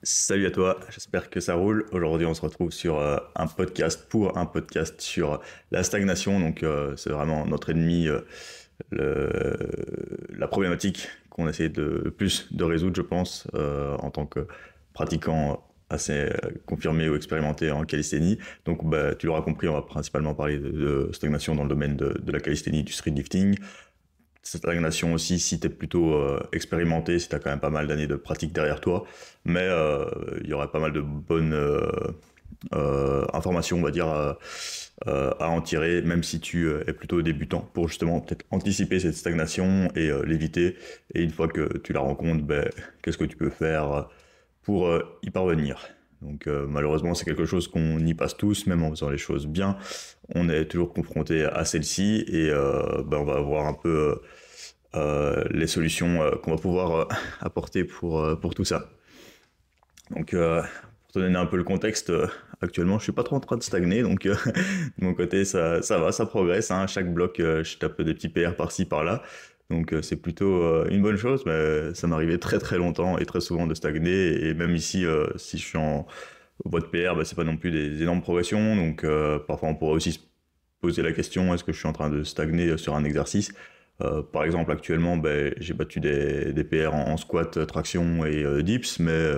Salut à toi, j'espère que ça roule. Aujourd'hui, on se retrouve sur un podcast pour un podcast sur la stagnation. Donc, c'est vraiment notre ennemi, la problématique qu'on essaie de plus de résoudre, je pense, en tant que pratiquant assez confirmé ou expérimenté en calisthénie. Donc, bah, tu l'auras compris, on va principalement parler de stagnation dans le domaine de la calisthénie, du street lifting. Stagnation aussi si tu es plutôt expérimenté, si tu as quand même pas mal d'années de pratique derrière toi, mais il y aurait pas mal de bonnes informations, on va dire, à en tirer, même si tu es plutôt débutant, pour justement peut-être anticiper cette stagnation et l'éviter. Et une fois que tu la rencontres, ben, qu'est-ce que tu peux faire pour y parvenir. Donc malheureusement, c'est quelque chose qu'on y passe tous, même en faisant les choses bien. On est toujours confronté à celle-ci et ben, on va voir un peu les solutions qu'on va pouvoir apporter pour tout ça. Donc pour te donner un peu le contexte, actuellement je suis pas trop en train de stagner, donc de mon côté ça va, ça progresse. Hein. Chaque bloc, je tape des petits PR par-ci par-là. Donc c'est plutôt une bonne chose, mais ça m'arrivait très très longtemps et très souvent de stagner. Et même ici, si je suis en voie de PR, bah, c'est pas non plus des énormes progressions. Donc parfois on pourrait aussi se poser la question, est-ce que je suis en train de stagner sur un exercice. Par exemple, actuellement, ben, j'ai battu des PR en squat, traction et dips, mais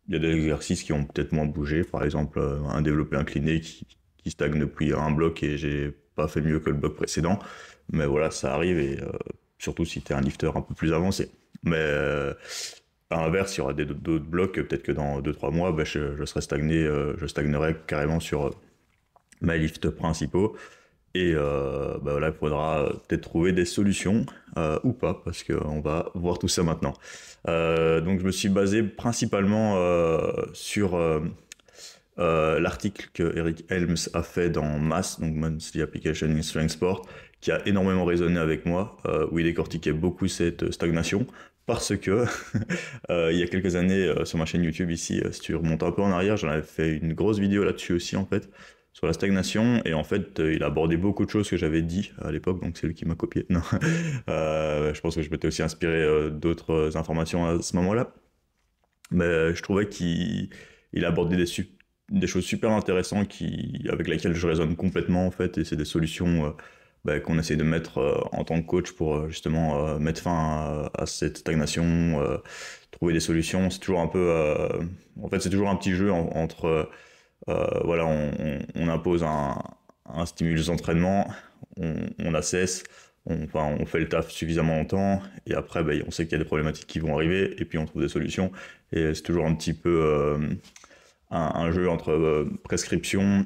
il y a des exercices qui ont peut-être moins bougé. Par exemple, un développé incliné qui stagne depuis un bloc et j'ai pas fait mieux que le bloc précédent. Mais voilà, ça arrive et surtout si tu es un lifter un peu plus avancé. Mais à l'inverse, il y aura d'autres blocs, peut-être que dans 2-3 mois, ben, je serai stagné, je stagnerai carrément sur mes lifts principaux. Et bah voilà, il faudra peut-être trouver des solutions ou pas, parce qu'on va voir tout ça maintenant. Donc je me suis basé principalement sur l'article que Eric Helms a fait dans MASS, donc Monthly Application in Strength Sport, qui a énormément résonné avec moi, où il décortiquait beaucoup cette stagnation, parce que il y a quelques années sur ma chaîne YouTube ici, si tu remontes un peu en arrière, j'en avais fait une grosse vidéo là-dessus aussi en fait, sur la stagnation, et en fait il a abordé beaucoup de choses que j'avais dit à l'époque, donc c'est lui qui m'a copié. Non. Je pense que je m'étais aussi inspiré d'autres informations à ce moment-là, mais je trouvais qu'il a abordé des choses super intéressantes avec lesquelles je résonne complètement en fait, et c'est des solutions bah, qu'on essaie de mettre en tant que coach pour justement mettre fin à cette stagnation, trouver des solutions. C'est toujours un peu, en fait, c'est toujours un petit jeu entre, voilà, on impose un stimulus d'entraînement, on assesse, enfin, on fait le taf suffisamment longtemps, et après, bah, on sait qu'il y a des problématiques qui vont arriver, et puis on trouve des solutions. Et c'est toujours un petit peu un jeu entre prescription,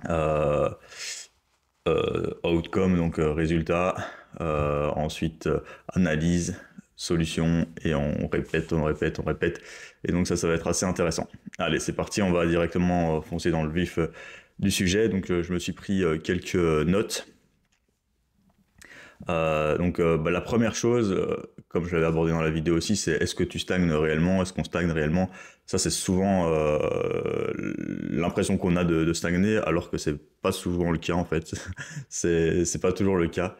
euh, outcome, donc résultat, ensuite analyse, solution, et on répète, on répète, on répète. Et donc ça va être assez intéressant. Allez, c'est parti, on va directement foncer dans le vif du sujet. Donc je me suis pris quelques notes. Donc la première chose, comme je l'avais abordé dans la vidéo aussi, c'est est-ce que tu stagnes réellement, est-ce qu'on stagne réellement. Ça c'est souvent l'impression qu'on a de stagner, alors que c'est pas souvent le cas en fait. C'est pas toujours le cas.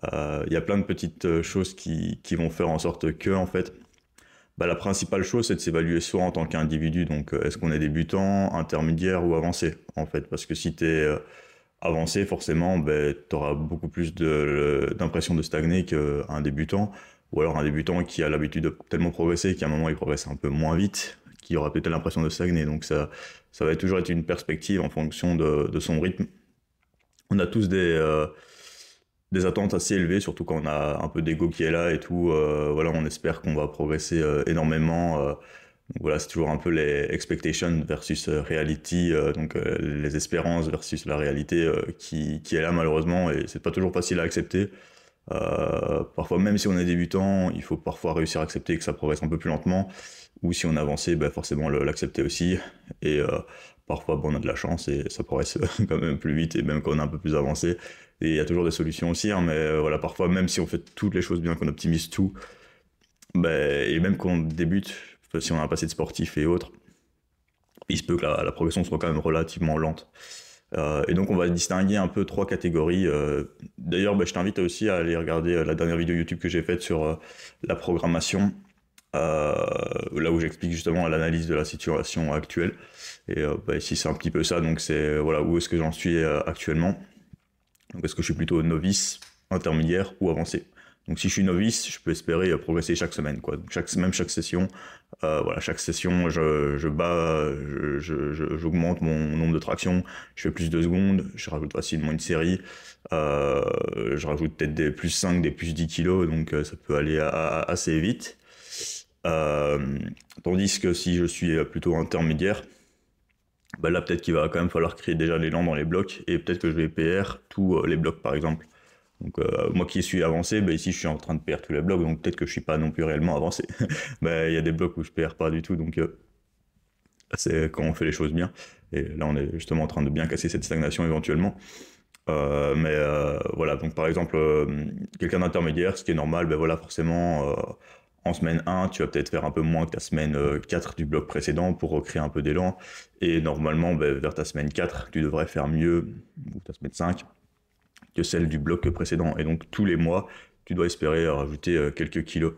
Il y a plein de petites choses qui vont faire en sorte que en fait, bah, la principale chose c'est de s'évaluer soi en tant qu'individu. Donc est-ce qu'on est débutant, intermédiaire ou avancé en fait, parce que si t'es avancé, forcément, ben, tu auras beaucoup plus d'impression de stagner qu'un débutant, ou alors un débutant qui a l'habitude de tellement progresser qu'à un moment il progresse un peu moins vite, qui aura peut-être l'impression de stagner. Donc ça va toujours être une perspective en fonction de son rythme. On a tous des attentes assez élevées, surtout quand on a un peu d'ego qui est là et tout. Voilà, on espère qu'on va progresser énormément. Donc voilà, c'est toujours un peu les expectations versus reality, donc les espérances versus la réalité qui est là malheureusement, et c'est pas toujours facile à accepter. Parfois, même si on est débutant, il faut parfois réussir à accepter que ça progresse un peu plus lentement, ou si on a avancé, ben forcément l'accepter aussi. Et parfois, bon, on a de la chance et ça progresse quand même plus vite, et même quand on est un peu plus avancé. Et il y a toujours des solutions aussi, hein, mais voilà, parfois, même si on fait toutes les choses bien, qu'on optimise tout, ben, et même quand on débute, si on a un passé de sportif et autres, il se peut que la progression soit quand même relativement lente. Et donc on va distinguer un peu trois catégories. D'ailleurs, je t'invite aussi à aller regarder la dernière vidéo YouTube que j'ai faite sur la programmation. là où j'explique justement l'analyse de la situation actuelle. Et ici c'est un petit peu ça, donc c'est voilà où est-ce que j'en suis actuellement. Donc est-ce que je suis plutôt novice, intermédiaire ou avancé. Donc si je suis novice, je peux espérer progresser chaque semaine, quoi. Donc même chaque session, voilà, chaque session, j'augmente mon nombre de tractions, je fais plus de secondes, je rajoute facilement une série, je rajoute peut-être des plus 5, des plus 10 kilos, donc ça peut aller assez vite. Tandis que si je suis plutôt intermédiaire, bah là peut-être qu'il va quand même falloir créer déjà l'élan dans les blocs, et peut-être que je vais PR tous les blocs par exemple. Donc moi qui suis avancé, bah, ici je suis en train de PR tous les blocs, donc peut-être que je suis pas non plus réellement avancé. Bah, il y a des blocs où je PR pas du tout, donc c'est quand on fait les choses bien. Et là on est justement en train de bien casser cette stagnation éventuellement. Voilà, donc par exemple, quelqu'un d'intermédiaire, ce qui est normal, ben voilà, forcément, en semaine 1, tu vas peut-être faire un peu moins que ta semaine 4 du bloc précédent pour recréer un peu d'élan. Et normalement, ben, vers ta semaine 4, tu devrais faire mieux, ou ta semaine 5, que celle du bloc précédent. Et donc tous les mois, tu dois espérer rajouter quelques kilos.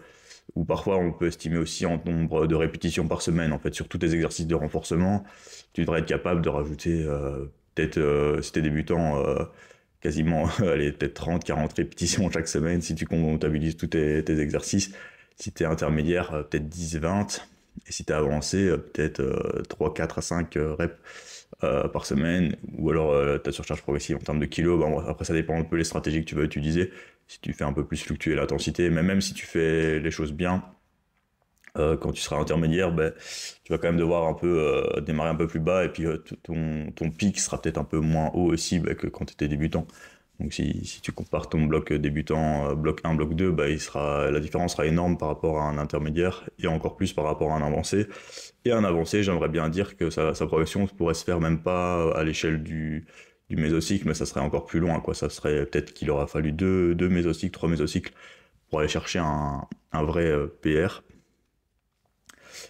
Ou parfois, on peut estimer aussi en nombre de répétitions par semaine. En fait, sur tous tes exercices de renforcement, tu devrais être capable de rajouter peut-être, si t'es débutant, quasiment allez, peut-être 30, 40 répétitions chaque semaine si tu comptabilises tous tes exercices. Si t'es intermédiaire, peut-être 10, 20. Et si t'es avancé, peut-être 3, 4 à 5 reps par semaine. Ou alors ta surcharge progressive en termes de kilos. Bon, après, ça dépend un peu les stratégies que tu vas utiliser. Si tu fais un peu plus fluctuer l'intensité, mais même si tu fais les choses bien, quand tu seras intermédiaire, ben, tu vas quand même devoir un peu démarrer un peu plus bas, et puis ton pic sera peut-être un peu moins haut aussi ben, que quand tu étais débutant. Donc si tu compares ton bloc débutant, bloc 1, bloc 2, ben, la différence sera énorme par rapport à un intermédiaire, et encore plus par rapport à un avancé. Et un avancé, j'aimerais bien dire que sa progression pourrait se faire même pas à l'échelle du mésocycle, mais ça serait encore plus loin, quoi. Ça serait peut-être qu'il aura fallu deux mésocycles, 3 mésocycles pour aller chercher un vrai PR.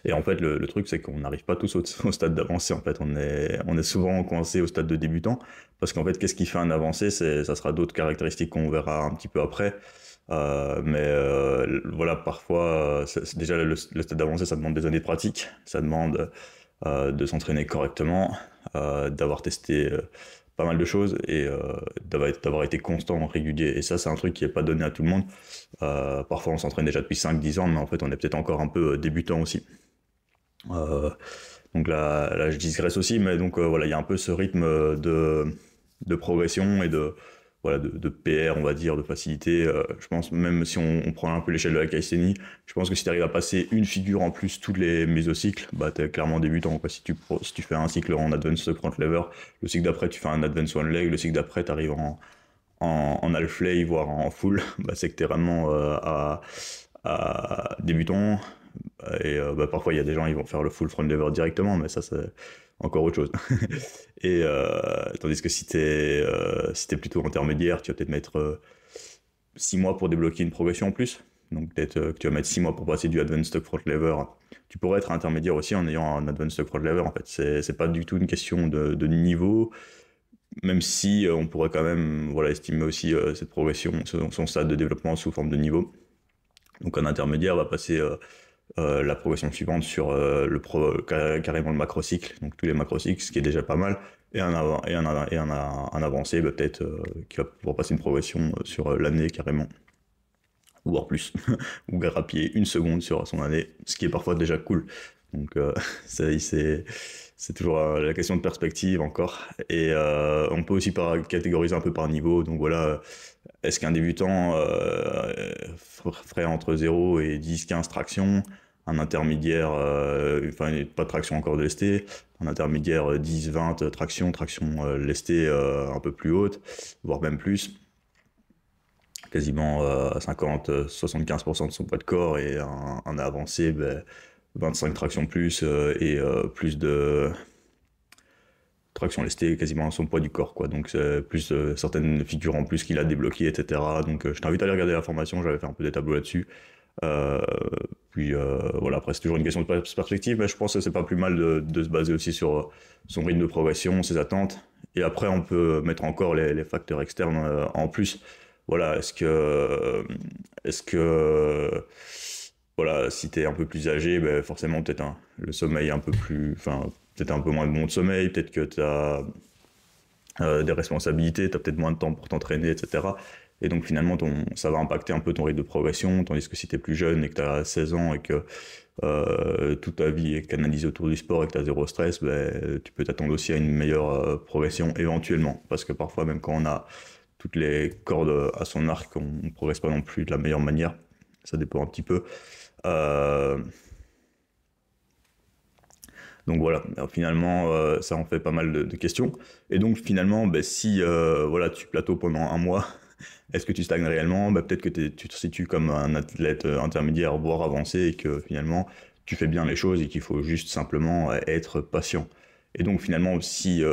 Et en fait, le truc, c'est qu'on n'arrive pas tous au stade d'avancée. En fait, on est souvent coincé au stade de débutant, parce qu'en fait, qu'est-ce qui fait un avancé, ça sera d'autres caractéristiques qu'on verra un petit peu après. Voilà, parfois, déjà le stade d'avancée, ça demande des années de pratique, ça demande de s'entraîner correctement, d'avoir testé pas mal de choses, et d'avoir été constant, régulier. Et ça, c'est un truc qui n'est pas donné à tout le monde. Parfois, on s'entraîne déjà depuis 5-10 ans, mais en fait, on est peut-être encore un peu débutant aussi. Donc là, je digresse aussi, mais donc voilà, il y a un peu ce rythme de progression et voilà, de PR, on va dire, de facilité. Je pense, même si on prend un peu l'échelle de la calisthénie, je pense que si tu arrives à passer une figure en plus tous les mésocycles, bah, tu es clairement débutant, quoi. Si tu fais un cycle en Advanced Front Lever, le cycle d'après, tu fais un Advanced One Leg, le cycle d'après, tu arrives en half lay, voire en full, bah, c'est que tu es vraiment à débutant. Et bah, parfois, il y a des gens qui vont faire le full front lever directement, mais ça, c'est encore autre chose. Et tandis que si t'es plutôt intermédiaire, tu vas peut-être mettre 6 mois pour débloquer une progression en plus. Donc peut-être que tu vas mettre 6 mois pour passer du advanced front lever. Tu pourrais être intermédiaire aussi en ayant un advanced front lever. En fait, c'est pas du tout une question de niveau, même si on pourrait quand même voilà, estimer aussi cette progression, son stade de développement sous forme de niveau. Donc un intermédiaire va passer la progression suivante sur carrément le macrocycle, donc tous les macrocycles, ce qui est déjà pas mal, et un avancé, bah, peut-être qui va pouvoir passer une progression sur l'année carrément, voire plus, ou grappiller une seconde sur son année, ce qui est parfois déjà cool. Donc c'est toujours la question de perspective encore, et on peut aussi catégoriser un peu par niveau. Donc voilà, est-ce qu'un débutant ferait entre 0 et 10-15 tractions, un intermédiaire, enfin pas de traction encore de lesté, un intermédiaire 10-20 tractions lestée un peu plus haute, voire même plus, quasiment à 50-75% de son poids de corps, et un avancé, ben, 25 tractions plus, et plus de traction lestée quasiment à son poids du corps, quoi. Donc plus certaines figures en plus qu'il a débloquées, etc. Donc je t'invite à aller regarder la formation, j'avais fait un peu des tableaux là-dessus. Voilà, après c'est toujours une question de perspective, mais je pense que c'est pas plus mal de se baser aussi sur son rythme de progression, ses attentes, et après on peut mettre encore les facteurs externes en plus. Voilà, est-ce que voilà, si tu es un peu plus âgé, ben, forcément, peut-être le sommeil un peu plus. Enfin, peut-être un peu moins de bon de sommeil, peut-être que tu as des responsabilités, tu as peut-être moins de temps pour t'entraîner, etc. Et donc finalement, ça va impacter un peu ton rythme de progression, tandis que si tu es plus jeune et que tu as 16 ans et que toute ta vie est canalisée autour du sport et que tu as zéro stress, ben, tu peux t'attendre aussi à une meilleure progression éventuellement. Parce que parfois, même quand on a toutes les cordes à son arc, on ne progresse pas non plus de la meilleure manière. Ça dépend un petit peu. Euh, donc voilà, alors, finalement, ça en fait pas mal de questions. Et donc finalement, ben, si voilà, tu plateaux pendant un mois, est-ce que tu stagnes réellement? Ben, peut-être que tu te situes comme un athlète intermédiaire, voire avancé, et que finalement, tu fais bien les choses et qu'il faut juste simplement être patient. Et donc finalement, si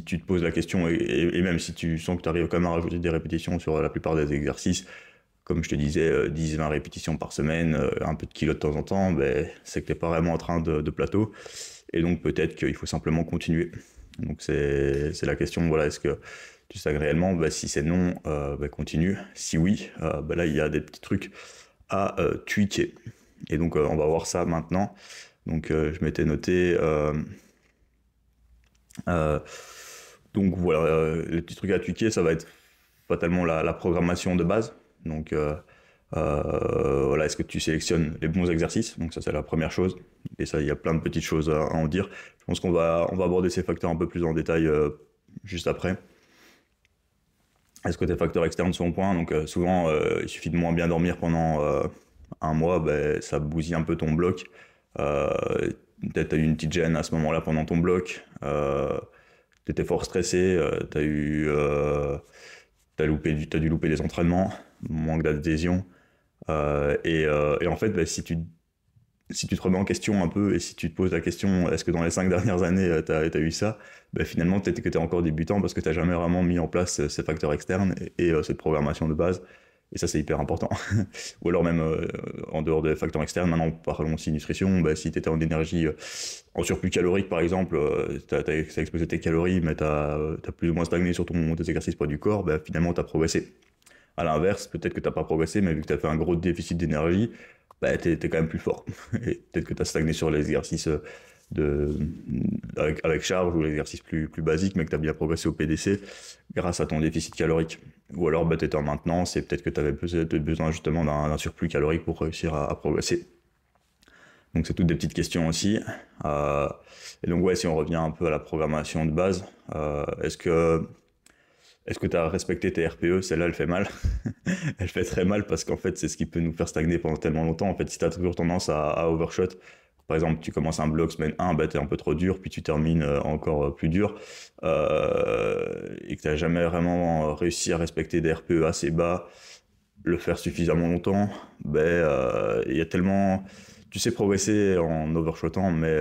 tu te poses la question, et même si tu sens que tu arrives quand même à rajouter des répétitions sur la plupart des exercices, comme je te disais, 10-20 répétitions par semaine, un peu de kilos de temps en temps, ben, c'est que tu n'es pas vraiment en train de plateau. Et donc peut-être qu'il faut simplement continuer. Donc c'est la question, voilà, est-ce que tu stagnes réellement? Ben, si c'est non, ben, continue. Si oui, ben là il y a des petits trucs à tweaker. Et donc on va voir ça maintenant. Donc je m'étais noté... euh, donc voilà, les petits trucs à tweaker, ça va être fatalement la programmation de base. Donc voilà, est-ce que tu sélectionnes les bons exercices? Donc ça c'est la première chose. Et ça, il y a plein de petites choses à en dire. Je pense qu'on va aborder ces facteurs un peu plus en détail juste après. Est-ce que tes facteurs externes sont au point? Donc souvent, il suffit de moins bien dormir pendant un mois, ben, ça bousille un peu ton bloc. Euh, Peut-être tu as eu une petite gêne à ce moment-là pendant ton bloc. Tu étais fort stressé, t'as dû louper des entraînements, manque d'adhésion. Et en fait, bah, si tu te remets en question un peu et si tu te poses la question, est-ce que dans les 5 dernières années, tu as eu ça, bah, finalement, peut-être que tu es encore débutant parce que tu n'as jamais vraiment mis en place ces facteurs externes et cette programmation de base. Et ça, c'est hyper important. Ou alors même en dehors des facteurs externes, maintenant parlons aussi nutrition, bah, si tu étais en énergie, en surplus calorique par exemple, tu as explosé tes calories, mais tu as plus ou moins stagné sur tes exercices poids du corps, bah, finalement tu as progressé. À l'inverse, peut-être que tu n'as pas progressé, mais vu que tu as fait un gros déficit d'énergie, bah, tu es quand même plus fort. Et peut-être que tu as stagné sur les exercices de, avec charge ou l'exercice plus basique, mais que tu as bien progressé au PDC grâce à ton déficit calorique. Ou alors bah, tu étais en maintenance et peut-être que tu avais besoin justement d'un surplus calorique pour réussir à progresser. Donc c'est toutes des petites questions aussi. Euh, et donc ouais, si on revient un peu à la programmation de base, est-ce que tu as respecté tes RPE? Celle-là, elle fait mal. Elle fait très mal parce qu'en fait, c'est ce qui peut nous faire stagner pendant tellement longtemps. En fait, si tu as toujours tendance à overshot, par exemple, tu commences un bloc semaine 1, bah, tu es un peu trop dur, puis tu termines encore plus dur, et que tu n'as jamais vraiment réussi à respecter des RPE assez bas, le faire suffisamment longtemps, ben, il y a tellement... Tu sais progresser en overshotant, mais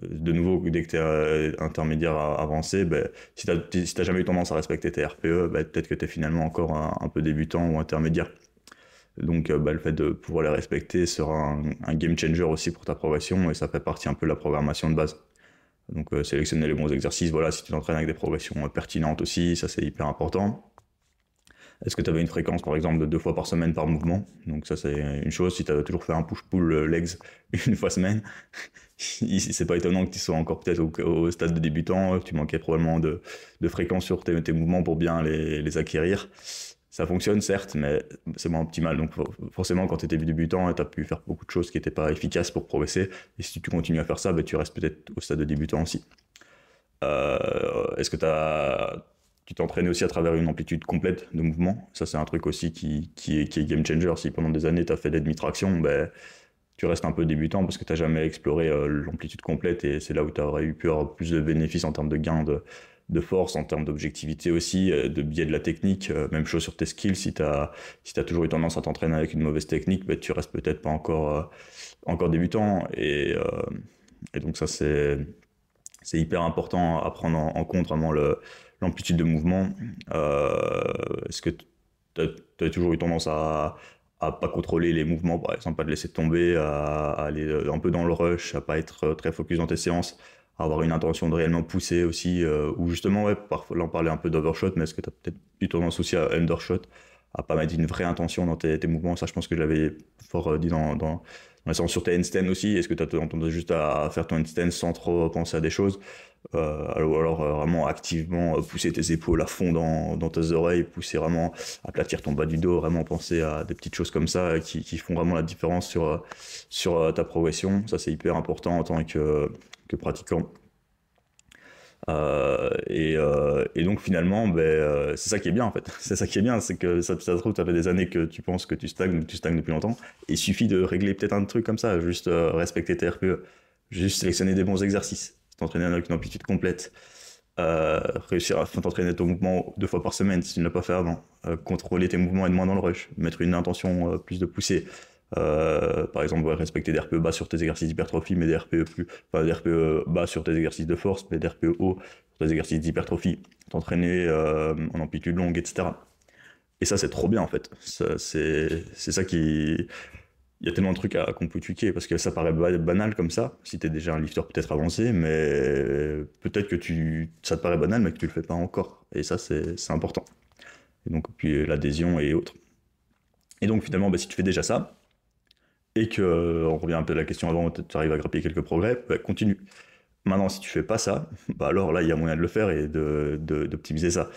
de nouveau, dès que tu es intermédiaire avancé, ben, si tu n'as jamais eu tendance à respecter tes RPE, ben, peut-être que tu es finalement encore un peu débutant ou intermédiaire. Donc ben, le fait de pouvoir les respecter sera un game changer aussi pour ta progression et ça fait partie un peu de la programmation de base. Donc sélectionner les bons exercices, voilà, si tu t'entraînes avec des progressions pertinentes aussi, ça c'est hyper important. Est-ce que tu avais une fréquence, par exemple, de 2 fois par semaine par mouvement? Donc ça, c'est une chose. Si tu avais toujours fait un push-pull legs une fois semaine, c'est pas étonnant que tu sois encore peut-être au stade de débutant, que tu manquais probablement de fréquence sur tes mouvements pour bien les acquérir. Ça fonctionne, certes, mais c'est moins optimal. Donc forcément, quand tu étais débutant, tu as pu faire beaucoup de choses qui n'étaient pas efficaces pour progresser. Et si tu continues à faire ça, ben, tu restes peut-être au stade de débutant aussi. Est-ce que tu t'entraînes aussi à travers une amplitude complète de mouvement? Ça, c'est un truc aussi qui est game changer. Si pendant des années, tu as fait des demi-tractions, ben, tu restes un peu débutant parce que tu n'as jamais exploré l'amplitude complète et c'est là où tu aurais pu avoir plus de bénéfices en termes de gains de force, en termes d'objectivité aussi, de biais de la technique. Même chose sur tes skills. Si t'as toujours eu tendance à t'entraîner avec une mauvaise technique, ben, tu restes peut-être pas encore débutant. Et donc ça, c'est hyper important à prendre en compte vraiment l'amplitude de mouvement. Est-ce que tu as toujours eu tendance à pas contrôler les mouvements, par exemple, à te laisser tomber, à aller un peu dans le rush, à pas être très focus dans tes séances, à avoir une intention de réellement pousser aussi, ou justement, ouais, parfois, là on parlait un peu d'overshot, mais est-ce que tu as peut-être eu tendance aussi à undershot, à pas mettre une vraie intention dans tes mouvements. Ça, je pense que je l'avais fort dit dans la séance sur tes handstands aussi. Est-ce que tu as tendance juste à faire ton handstand sans trop penser à des choses, alors vraiment activement pousser tes épaules à fond dans tes oreilles, pousser vraiment, aplatir ton bas du dos, vraiment penser à des petites choses comme ça qui font vraiment la différence sur ta progression. Ça, c'est hyper important en tant que pratiquant. Et donc finalement, c'est ça qui est bien en fait. C'est ça qui est bien, c'est que ça se trouve, ça fait des années que tu penses que tu stagnes depuis longtemps. Il suffit de régler peut-être un truc comme ça, juste respecter tes RPE, juste sélectionner des bons exercices, t'entraîner avec une amplitude complète, réussir à t'entraîner ton mouvement 2 fois par semaine si tu ne l'as pas fait avant, contrôler tes mouvements et être moins dans le rush, mettre une intention plus de poussée. Par exemple, respecter des RPE bas sur tes exercices d'hypertrophie, mais des RPE bas sur tes exercices de force, mais des RPE hauts sur tes exercices d'hypertrophie, t'entraîner en amplitude longue, etc. Et ça, c'est trop bien en fait. C'est ça qui. Il y a tellement de trucs qu'on peut tweaker parce que ça paraît banal comme ça, si t'es déjà un lifter peut-être avancé, mais peut-être que ça te paraît banal, mais que tu le fais pas encore. Et ça, c'est important. Et donc, puis l'adhésion et autres. Et donc, finalement, si tu fais déjà ça, et que, on revient un peu à la question avant, tu arrives à grappiller quelques progrès, continue. Maintenant, si tu fais pas ça, alors là, il y a moyen de le faire et d'optimiser ça.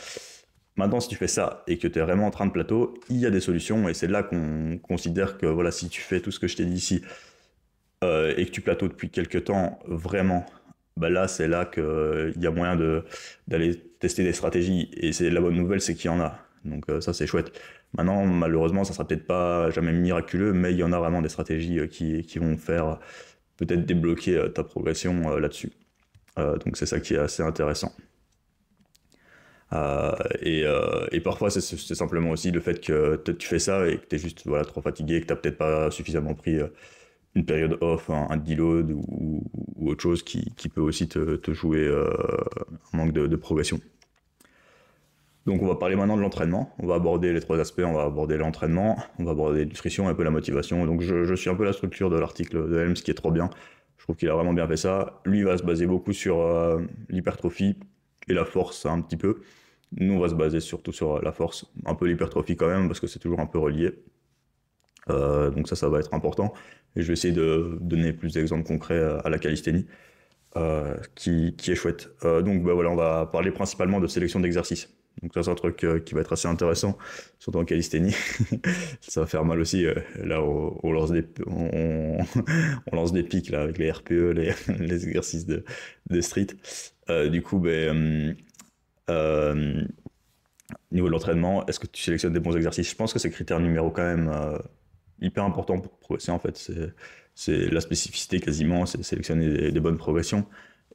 Maintenant, si tu fais ça et que tu es vraiment en train de plateau, il y a des solutions et c'est là qu'on considère que voilà, si tu fais tout ce que je t'ai dit ici et que tu plateaux depuis quelques temps, vraiment, là, c'est là qu'il y a moyen d'aller tester des stratégies. Et c'est la bonne nouvelle, c'est qu'il y en a. Donc ça, c'est chouette. Maintenant, malheureusement, ça sera peut-être pas jamais miraculeux, mais il y en a vraiment des stratégies qui vont faire peut-être débloquer ta progression là-dessus. Donc c'est ça qui est assez intéressant. Et parfois, c'est simplement aussi le fait que tu fais ça et que tu es juste trop fatigué, que tu n'as peut-être pas suffisamment pris une période off, un deload ou autre chose qui peut aussi te jouer un manque de progression. Donc on va parler maintenant de l'entraînement, on va aborder les 3 aspects, on va aborder l'entraînement, on va aborder la nutrition et un peu la motivation. Donc je suis un peu la structure de l'article de Helms qui est trop bien, je trouve qu'il a vraiment bien fait ça. Lui va se baser beaucoup sur l'hypertrophie et la force un petit peu. Nous on va se baser surtout sur la force, un peu l'hypertrophie quand même parce que c'est toujours un peu relié. Donc ça va être important. Et je vais essayer de donner plus d'exemples concrets à la calisthénie, qui est chouette. Donc voilà, on va parler principalement de sélection d'exercices. Donc ça c'est un truc qui va être assez intéressant, surtout en calisthénie. Ça va faire mal aussi. Là on lance on lance des pics là, avec les RPE, les exercices de street. Du coup, niveau de l'entraînement, est-ce que tu sélectionnes des bons exercices? Je pense que c'est le critère numéro quand même hyper important pour progresser en fait. C'est la spécificité quasiment, c'est sélectionner des bonnes progressions.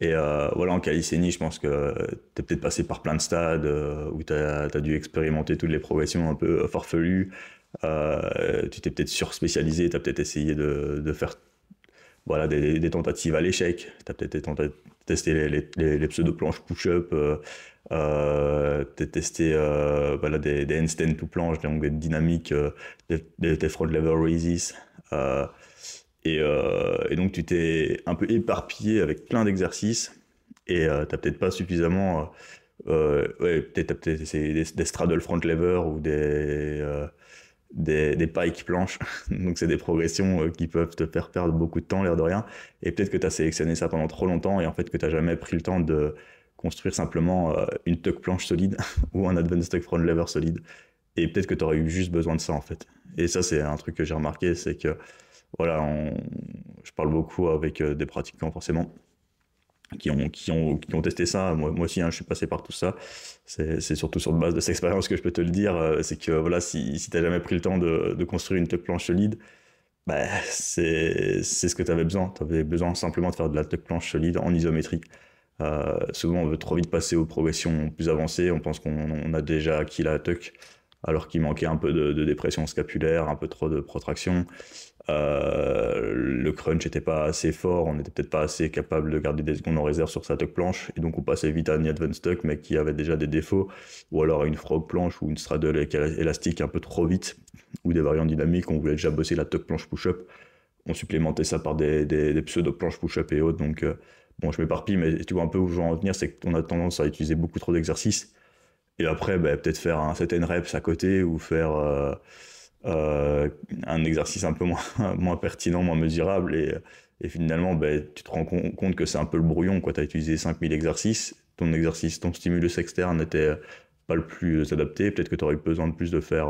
Et voilà, en calisthénie, je pense que tu es peut-être passé par plein de stades où tu as dû expérimenter toutes les progressions un peu farfelues. Tu t'es peut-être surspécialisé, tu as peut-être essayé de faire des tentatives à l'échec. Tu as peut-être testé les pseudo-planches push-up, tu as testé des handstands tout planche, donc des dynamiques, des front lever raises. Et donc tu t'es un peu éparpillé avec plein d'exercices et t'as peut-être pas suffisamment peut-être essayé des straddle front lever ou des pike planches. Donc c'est des progressions qui peuvent te faire perdre beaucoup de temps, l'air de rien, et peut-être que tu as sélectionné ça pendant trop longtemps et en fait que tu n'as jamais pris le temps de construire simplement une tuck planche solide ou un advanced tuck front lever solide, et peut-être que tu aurais eu juste besoin de ça en fait. Et ça c'est un truc que j'ai remarqué, c'est que voilà, je parle beaucoup avec des pratiquants forcément qui ont testé ça. Moi aussi, hein, je suis passé par tout ça. C'est surtout sur base de cette expérience que je peux te le dire. C'est que voilà, si tu n'as jamais pris le temps de construire une tuck planche solide, c'est ce que tu avais besoin. Tu avais besoin simplement de faire de la tuck planche solide en isométrie. Souvent, on veut trop vite passer aux progressions plus avancées. On pense qu'on a déjà acquis la tuck, alors qu'il manquait un peu de dépression scapulaire, un peu trop de protraction. Le crunch n'était pas assez fort, on n'était peut-être pas assez capable de garder des secondes en réserve sur sa tuck planche, et donc on passait vite à une advanced tuck, mais qui avait déjà des défauts, ou alors à une frog planche ou une straddle élastique un peu trop vite, ou des variantes dynamiques, on voulait déjà bosser la tuck planche push-up, on supplémentait ça par des pseudo planches push-up et autres, donc bon, je m'éparpille, mais tu vois un peu où je veux en venir, c'est qu'on a tendance à utiliser beaucoup trop d'exercices, Et après, peut-être faire un set and reps à côté ou faire un exercice un peu moins, moins pertinent, moins mesurable. Et finalement, tu te rends compte que c'est un peu le brouillon. Tu as utilisé 5000 exercices, ton stimulus externe n'était pas le plus adapté. Peut-être que tu aurais eu besoin de plus de faire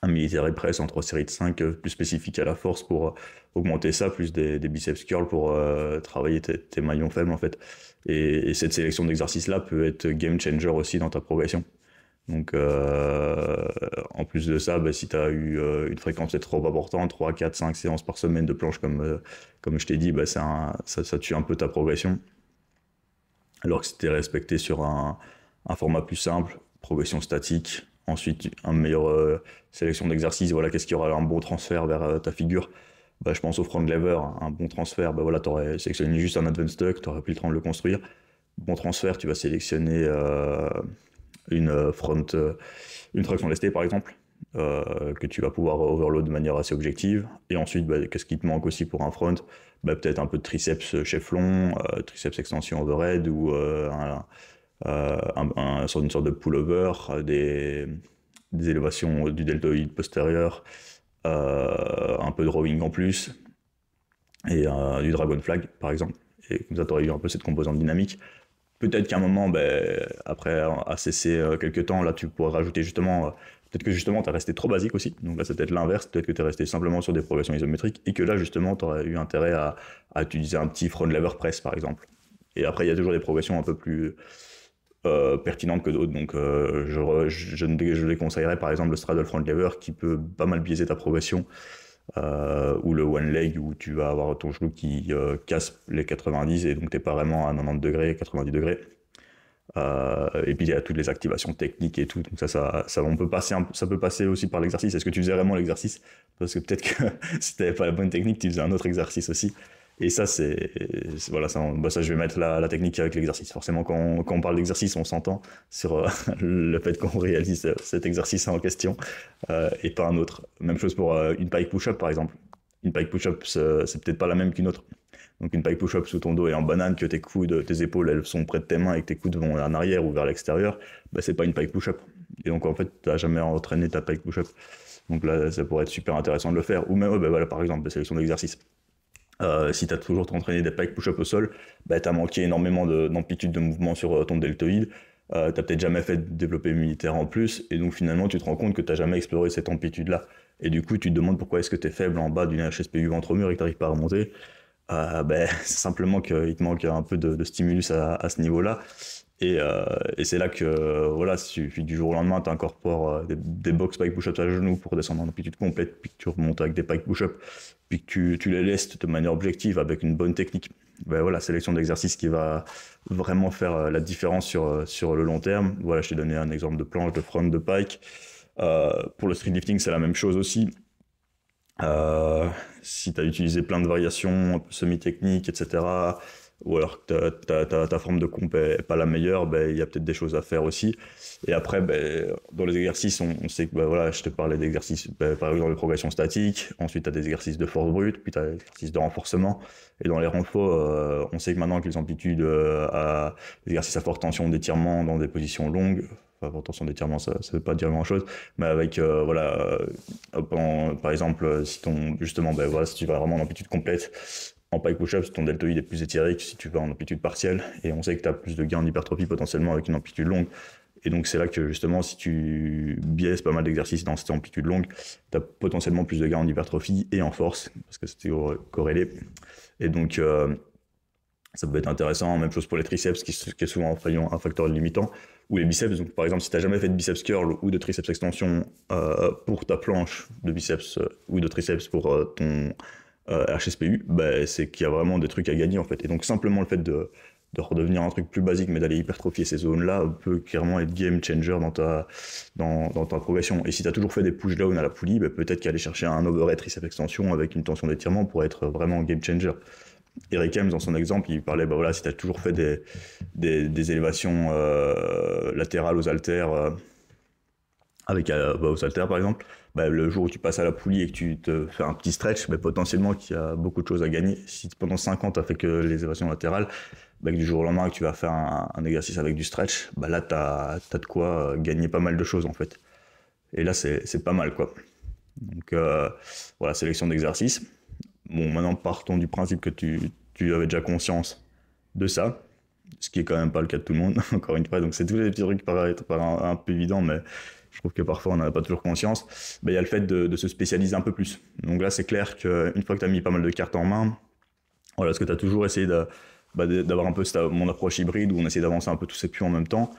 un military press en 3 séries de 5 plus spécifique à la force pour augmenter ça, plus des biceps curls pour travailler tes maillons faibles en fait. Et cette sélection d'exercices-là peut être game changer aussi dans ta progression. Donc en plus de ça, si tu as eu une fréquence peut-être trop importante, 3, 4, 5 séances par semaine de planche comme je t'ai dit, ça tue un peu ta progression. Alors que si tu es respecté sur un format plus simple, progression statique, ensuite une meilleure sélection d'exercices, voilà, qu'est-ce qu'il y aura un bon transfert vers ta figure. Je pense au front lever, un bon transfert, voilà, tu aurais sélectionné juste un advanced tuck, tu aurais pris le temps de le construire. Bon transfert, tu vas sélectionner une traction lestée par exemple, que tu vas pouvoir overload de manière assez objective. Et ensuite, qu'est-ce qui te manque aussi pour un front? Peut-être un peu de triceps cheflon, triceps extension overhead ou une sorte de pullover, des élévations du deltoïde postérieur, un peu de rowing en plus, et du dragon flag par exemple. Et comme ça, tu aurais eu un peu cette composante dynamique. Peut-être qu'à un moment, après à cesser quelques temps, là tu pourrais rajouter justement, peut-être que justement tu as resté trop basique aussi, donc là c'est peut-être l'inverse, peut-être que tu es resté simplement sur des progressions isométriques et que là justement tu aurais eu intérêt à utiliser un petit front lever press par exemple. Et après il y a toujours des progressions un peu plus pertinentes que d'autres, donc je déconseillerais par exemple le straddle front lever qui peut pas mal biaiser ta progression. Ou le one leg où tu vas avoir ton genou qui casse les 90 et donc t'es pas vraiment à 90 degrés, 90 degrés. Et puis il y a toutes les activations techniques et tout, donc ça peut passer aussi par l'exercice. Est-ce que tu faisais vraiment l'exercice? Parce que peut-être que si t'avais pas la bonne technique, tu faisais un autre exercice aussi. Et ça, voilà, ça, je vais mettre la technique avec l'exercice. Forcément, quand on parle d'exercice, on s'entend sur le fait qu'on réalise cet exercice en question et pas un autre. Même chose pour une pike push-up, par exemple. Une pike push-up, c'est peut-être pas la même qu'une autre. Donc une pike push-up sous ton dos et en banane, que tes coudes, tes épaules, elles sont près de tes mains et que tes coudes vont en arrière ou vers l'extérieur, c'est pas une pike push-up. Et donc en fait, tu n'as jamais entraîné ta pike push-up. Donc là, ça pourrait être super intéressant de le faire. Ou même, voilà, par exemple, la sélection d'exercices. Si tu as toujours entraîné des pike push-up au sol, tu as manqué énormément d'amplitude de mouvement sur ton deltoïde. Tu n'as peut-être jamais fait de développé militaire en plus, et donc finalement tu te rends compte que tu n'as jamais exploré cette amplitude-là. Et du coup, tu te demandes pourquoi est-ce que tu es faible en bas d'une HSPU ventre-mur et que tu n'arrives pas à remonter. C'est simplement qu'il te manque un peu de stimulus à ce niveau-là. Et c'est là que, voilà, si du jour au lendemain, tu incorpores des box pike push-ups à genoux pour descendre en amplitude complète, puis que tu remontes avec des pike push-ups, puis que tu les laisses de manière objective avec une bonne technique. Voilà, sélection d'exercices qui va vraiment faire la différence sur le long terme. Voilà, je t'ai donné un exemple de planche, de front, de pike. Pour le street lifting, c'est la même chose aussi. Si tu as utilisé plein de variations, un peu semi-techniques, etc., ou alors que ta forme de comp n'est pas la meilleure, il y a peut-être des choses à faire aussi. Et après, dans les exercices, on sait que voilà, je te parlais d'exercices, par exemple de progression statique, ensuite tu as des exercices de force brute, puis tu as des exercices de renforcement. Et dans les renforts, on sait que maintenant que les amplitudes les exercices à forte tension d'étirement dans des positions longues, forte tension d'étirement, ça ne veut pas dire grand-chose, mais avec, par exemple, si tu vas vraiment en amplitude complète, en pike push-up, ton deltoïde est plus étiré que si tu vas en amplitude partielle, et on sait que tu as plus de gains en hypertrophie potentiellement avec une amplitude longue. Et donc c'est là que justement, si tu biaises pas mal d'exercices dans cette amplitude longue, tu as potentiellement plus de gains en hypertrophie et en force, parce que c'est corrélé. Et donc ça peut être intéressant, même chose pour les triceps, qui est souvent un facteur limitant, ou les biceps. Donc par exemple, si tu n'as jamais fait de biceps curl ou de triceps extension pour ta planche de biceps ou de triceps pour ton HSPU, c'est qu'il y a vraiment des trucs à gagner en fait. Et donc simplement le fait de redevenir un truc plus basique mais d'aller hypertrophier ces zones-là peut clairement être game changer dans ta progression. Et si tu as toujours fait des push-down à la poulie, peut-être qu'aller chercher un overhead triceps extension avec une tension d'étirement pourrait être vraiment game changer. Eric Hems, dans son exemple, il parlait, si tu as toujours fait des élévations latérales aux haltères, aux haltères par exemple, le jour où tu passes à la poulie et que tu te fais un petit stretch, potentiellement qu'il y a beaucoup de choses à gagner. Si pendant 5 ans tu as fait que les élévations latérales, bah, que du jour au lendemain que tu vas faire un exercice avec du stretch, bah là, tu as de quoi gagner pas mal de choses en fait. Et là, c'est pas mal quoi. Donc voilà, sélection d'exercices. Bon, maintenant, partons du principe que tu avais déjà conscience de ça, ce qui est quand même pas le cas de tout le monde, encore une fois. Donc c'est tous les petits trucs qui paraissent un peu évidents, mais je trouve que parfois on n'en a pas toujours conscience. Il y a le fait de se spécialiser un peu plus. Donc là, c'est clair qu'une fois que tu as mis pas mal de cartes en main, voilà, est-ce que tu as toujours essayé d'avoir un peu mon approche hybride où on essaie d'avancer un peu tous ces puits en même temps.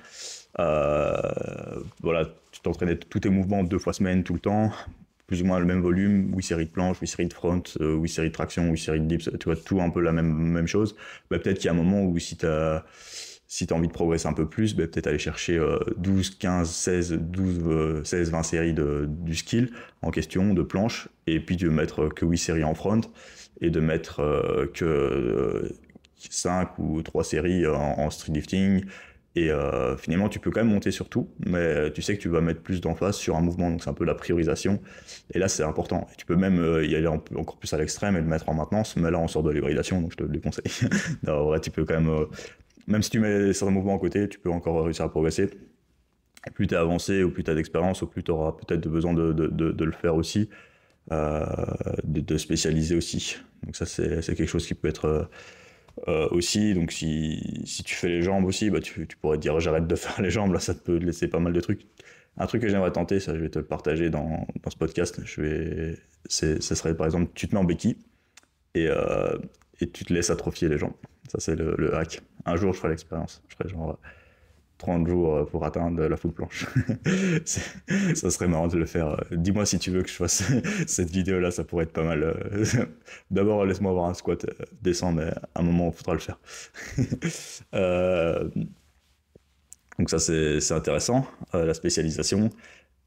Voilà, tu t'entraînais tous tes mouvements 2 fois semaine tout le temps, plus ou moins le même volume, 8 séries de planches, 8 séries de front, 8 séries de traction, 8 séries de dips, tu vois, tout un peu la même chose. Bah, peut-être qu'il y a un moment où si tu as envie de progresser un peu plus, bah, peut-être aller chercher 12, 15, 16, 12, 16, 20 séries du skill en question de planches, et puis de mettre que 8 séries en front, et de mettre que 5 ou 3 séries en street lifting. Et finalement, tu peux quand même monter sur tout, mais tu sais que tu vas mettre plus d'emphase sur un mouvement, donc c'est un peu la priorisation. Et là, c'est important. Et tu peux même y aller encore plus à l'extrême et le mettre en maintenance, mais là, on sort de l'hybridation, donc je te le déconseille. En vrai, tu peux quand même, même si tu mets certains mouvements à côté, tu peux encore réussir à progresser. Et plus tu es avancé, ou plus tu as d'expérience, ou plus tu auras peut-être besoin de le faire aussi, de spécialiser aussi. Donc ça, c'est quelque chose qui peut être... aussi, donc si tu fais les jambes aussi, bah tu pourrais te dire j'arrête de faire les jambes, là ça te peut laisser pas mal de trucs. Un truc que j'aimerais tenter, ça je vais te le partager dans ce podcast, ça serait par exemple tu te mets en béquille et, tu te laisses atrophier les jambes. Ça c'est le hack. Un jour je ferai l'expérience, je ferai genre 30 jours pour atteindre la full planche. Ça serait marrant de le faire. Dis-moi si tu veux que je fasse cette vidéo-là, ça pourrait être pas mal. D'abord, laisse-moi avoir un squat décent, mais à un moment, il faudra le faire. Donc ça, c'est intéressant, la spécialisation.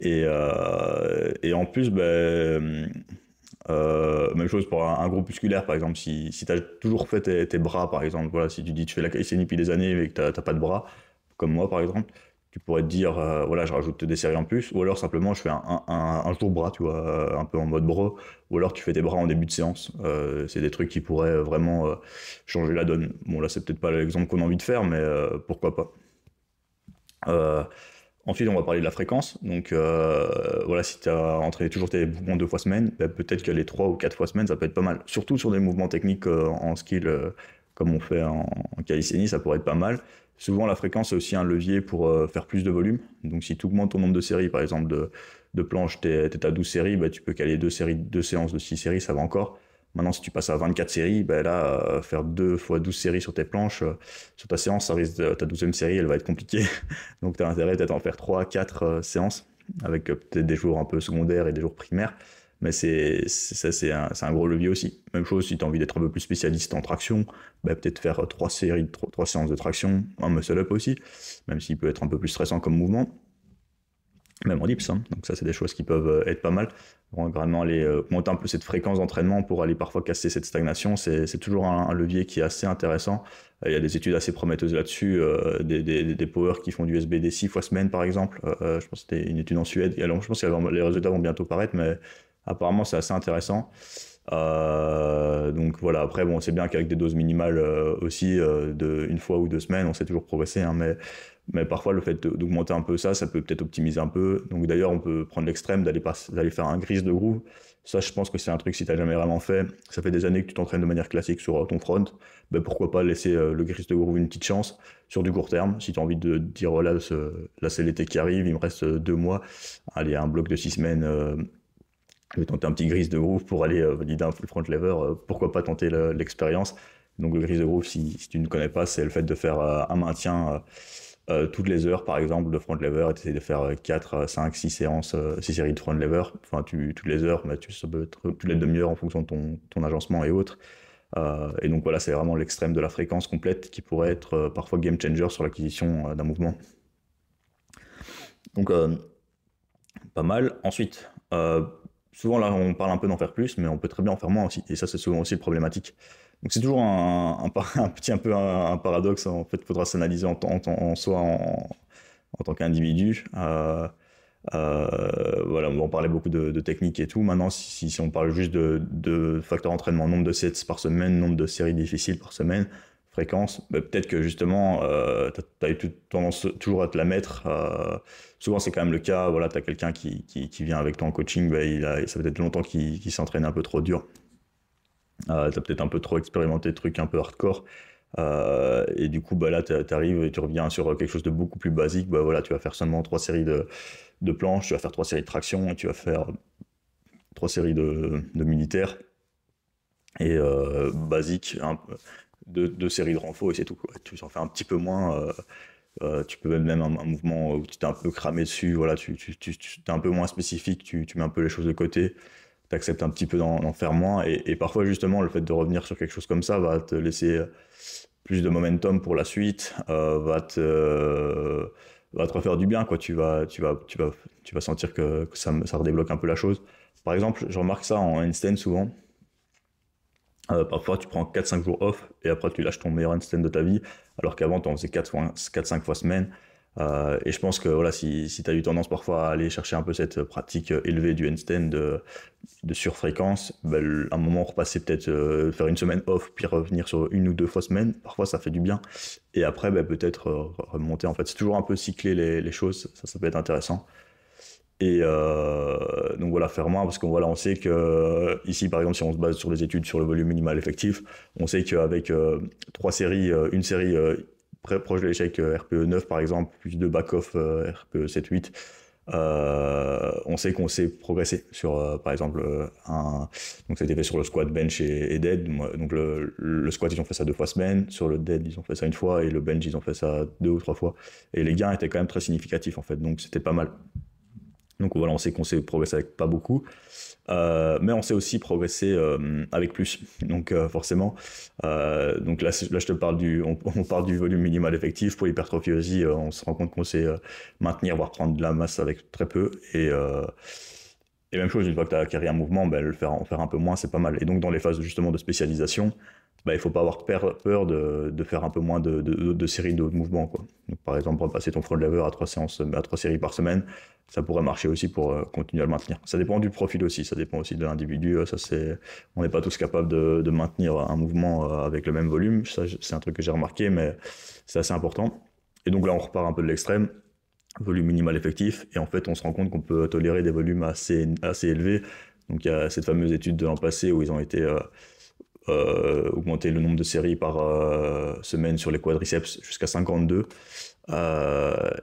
Et en plus, même chose pour un groupe musculaire, par exemple. Si tu as toujours fait tes bras, par exemple, voilà, si tu dis tu fais la calisthénie depuis des années et que tu n'as pas de bras, comme moi par exemple, tu pourrais te dire voilà, je rajoute des séries en plus, ou alors simplement je fais un jour bras, tu vois, un peu en mode bro, ou alors tu fais tes bras en début de séance. C'est des trucs qui pourraient vraiment changer la donne. Bon, là c'est peut-être pas l'exemple qu'on a envie de faire, mais pourquoi pas. Ensuite, on va parler de la fréquence. Donc, voilà, si tu as entraîné toujours tes mouvements 2 fois semaine, bah, peut-être que les 3 ou 4 fois semaine, ça peut être pas mal. Surtout sur des mouvements techniques en skill, comme on fait en calisthénie, ça pourrait être pas mal. Souvent, la fréquence est aussi un levier pour faire plus de volume. Donc, si tu augmentes ton nombre de séries, par exemple, de planches, tu es à 12 séries, bah, tu peux caler 2 séances de 6 séries, ça va encore. Maintenant, si tu passes à 24 séries, bah là, faire 2 fois 12 séries sur tes planches, sur ta séance, ça risque ta 12e série, elle va être compliquée. Donc, tu as intérêt peut-être à en faire 3, 4 séances, avec peut-être des jours un peu secondaires et des jours primaires. Mais c'est un gros levier aussi. Même chose, si tu as envie d'être un peu plus spécialiste en traction, bah, peut-être faire 3 séances de traction, un muscle-up aussi, même s'il peut être un peu plus stressant comme mouvement. Même en dips, hein. Donc ça c'est des choses qui peuvent être pas mal. Vraiment aller monter un peu cette fréquence d'entraînement pour aller parfois casser cette stagnation, c'est toujours un levier qui est assez intéressant. Il y a des études assez prometteuses là-dessus, des powers qui font du SBD 6 fois semaine par exemple. Je pense que c'était une étude en Suède. Et alors, je pense que les résultats vont bientôt paraître, mais apparemment c'est assez intéressant. Donc voilà, après bon, c'est bien qu'avec des doses minimales aussi, de une fois ou 2 semaines, on sait toujours progresser, hein, mais parfois le fait d'augmenter un peu ça peut peut-être optimiser un peu. Donc d'ailleurs, on peut prendre l'extrême d'aller faire un grise de groove. Ça, je pense que c'est un truc, si tu n'as jamais vraiment fait, ça fait des années que tu t'entraînes de manière classique sur ton front, ben pourquoi pas laisser le grise de groove une petite chance sur du court terme. Si tu as envie de dire, voilà, là c'est l'été qui arrive, il me reste 2 mois, allez, un bloc de 6 semaines, je vais tenter un petit grise de groove pour aller valider un full front lever, pourquoi pas tenter l'expérience. Donc le grise de groove, si tu ne connais pas, c'est le fait de faire un maintien toutes les heures, par exemple, de front lever, et tu essaies de faire 4, 5, 6 séances, 6 séries de front lever. Enfin, toutes les heures, mais ça peut être toutes les demi-heures en fonction de ton agencement et autres. Et donc voilà, c'est vraiment l'extrême de la fréquence complète qui pourrait être parfois game changer sur l'acquisition d'un mouvement. Donc, pas mal. Ensuite, souvent là, on parle un peu d'en faire plus, mais on peut très bien en faire moins aussi. Et ça, c'est souvent aussi problématique. Donc c'est toujours un paradoxe. En fait, il faudra s'analyser en soi en tant qu'individu. Voilà, on parlait beaucoup de techniques et tout. Maintenant, si on parle juste de facteurs d'entraînement, nombre de sets par semaine, nombre de séries difficiles par semaine, fréquence, bah, peut-être que justement, tu as eu tendance toujours à te la mettre. Souvent, c'est quand même le cas. Voilà, tu as quelqu'un qui vient avec toi en coaching, bah, ça fait peut-être longtemps qu'il s'entraîne un peu trop dur. Tu as peut-être un peu trop expérimenté de trucs un peu hardcore. Et du coup, bah, là, tu arrives et tu reviens sur quelque chose de beaucoup plus basique. Bah, voilà, tu vas faire seulement 3 séries de planches, tu vas faire 3 séries de traction, et tu vas faire 3 séries de militaires. Et basique, 2 séries de renfort et c'est tout, quoi. Tu en fais un petit peu moins. Tu peux même un mouvement où tu t'es un peu cramé dessus, voilà, tu es un peu moins spécifique, tu mets un peu les choses de côté, tu acceptes un petit peu d'en faire moins. Et parfois, justement, le fait de revenir sur quelque chose comme ça va te laisser plus de momentum pour la suite, va te refaire du bien, quoi. Tu vas sentir que ça redébloque un peu la chose. Par exemple, je remarque ça en handstand souvent. Parfois, tu prends 4-5 jours off et après, tu lâches ton meilleur handstand de ta vie, alors qu'avant, tu en faisais 4-5 fois semaine. Et je pense que voilà, si tu as eu tendance parfois à aller chercher un peu cette pratique élevée du handstand de surfréquence, ben, à un moment, repasser peut-être faire une semaine off, puis revenir sur 1 ou 2 fois semaine, parfois ça fait du bien. Et après, ben, peut-être remonter. En fait, c'est toujours un peu cycler les choses, ça peut être intéressant. Et donc voilà, faire moins, parce qu'on voilà, on sait que ici, par exemple, si on se base sur les études sur le volume minimal effectif, on sait qu'avec 3 séries, une série proche de l'échec RPE 9 par exemple, plus 2 back-off RPE 7-8, on sait qu'on sait progresser sur, par exemple, donc ça a été fait sur le squat, bench et dead. Donc le squat, ils ont fait ça 2 fois semaine, sur le dead, ils ont fait ça 1 fois, et le bench, ils ont fait ça 2 ou 3 fois. Et les gains étaient quand même très significatifs, en fait, donc c'était pas mal. Donc voilà, on sait qu'on sait progresser avec pas beaucoup, mais on sait aussi progresser avec plus. Donc forcément, donc là je te parle on parle du volume minimal effectif. Pour l'hypertrophie aussi, on se rend compte qu'on sait maintenir, voire prendre de la masse avec très peu. Et même chose, une fois que tu as acquis un mouvement, ben, en faire un peu moins, c'est pas mal. Et donc dans les phases justement de spécialisation, bah, il ne faut pas avoir peur de faire un peu moins de séries de mouvements, quoi. Donc, par exemple, repasser ton front lever à 3 séries par semaine, ça pourrait marcher aussi pour continuer à le maintenir. Ça dépend du profil aussi, ça dépend aussi de l'individu. On n'est pas tous capables de maintenir un mouvement avec le même volume. Ça, c'est un truc que j'ai remarqué, mais c'est assez important. Et donc là, on repart un peu de l'extrême, volume minimal effectif, et en fait, on se rend compte qu'on peut tolérer des volumes assez élevés. Donc il y a cette fameuse étude de l'an passé où ils ont été augmenter le nombre de séries par semaine sur les quadriceps jusqu'à 52. Donc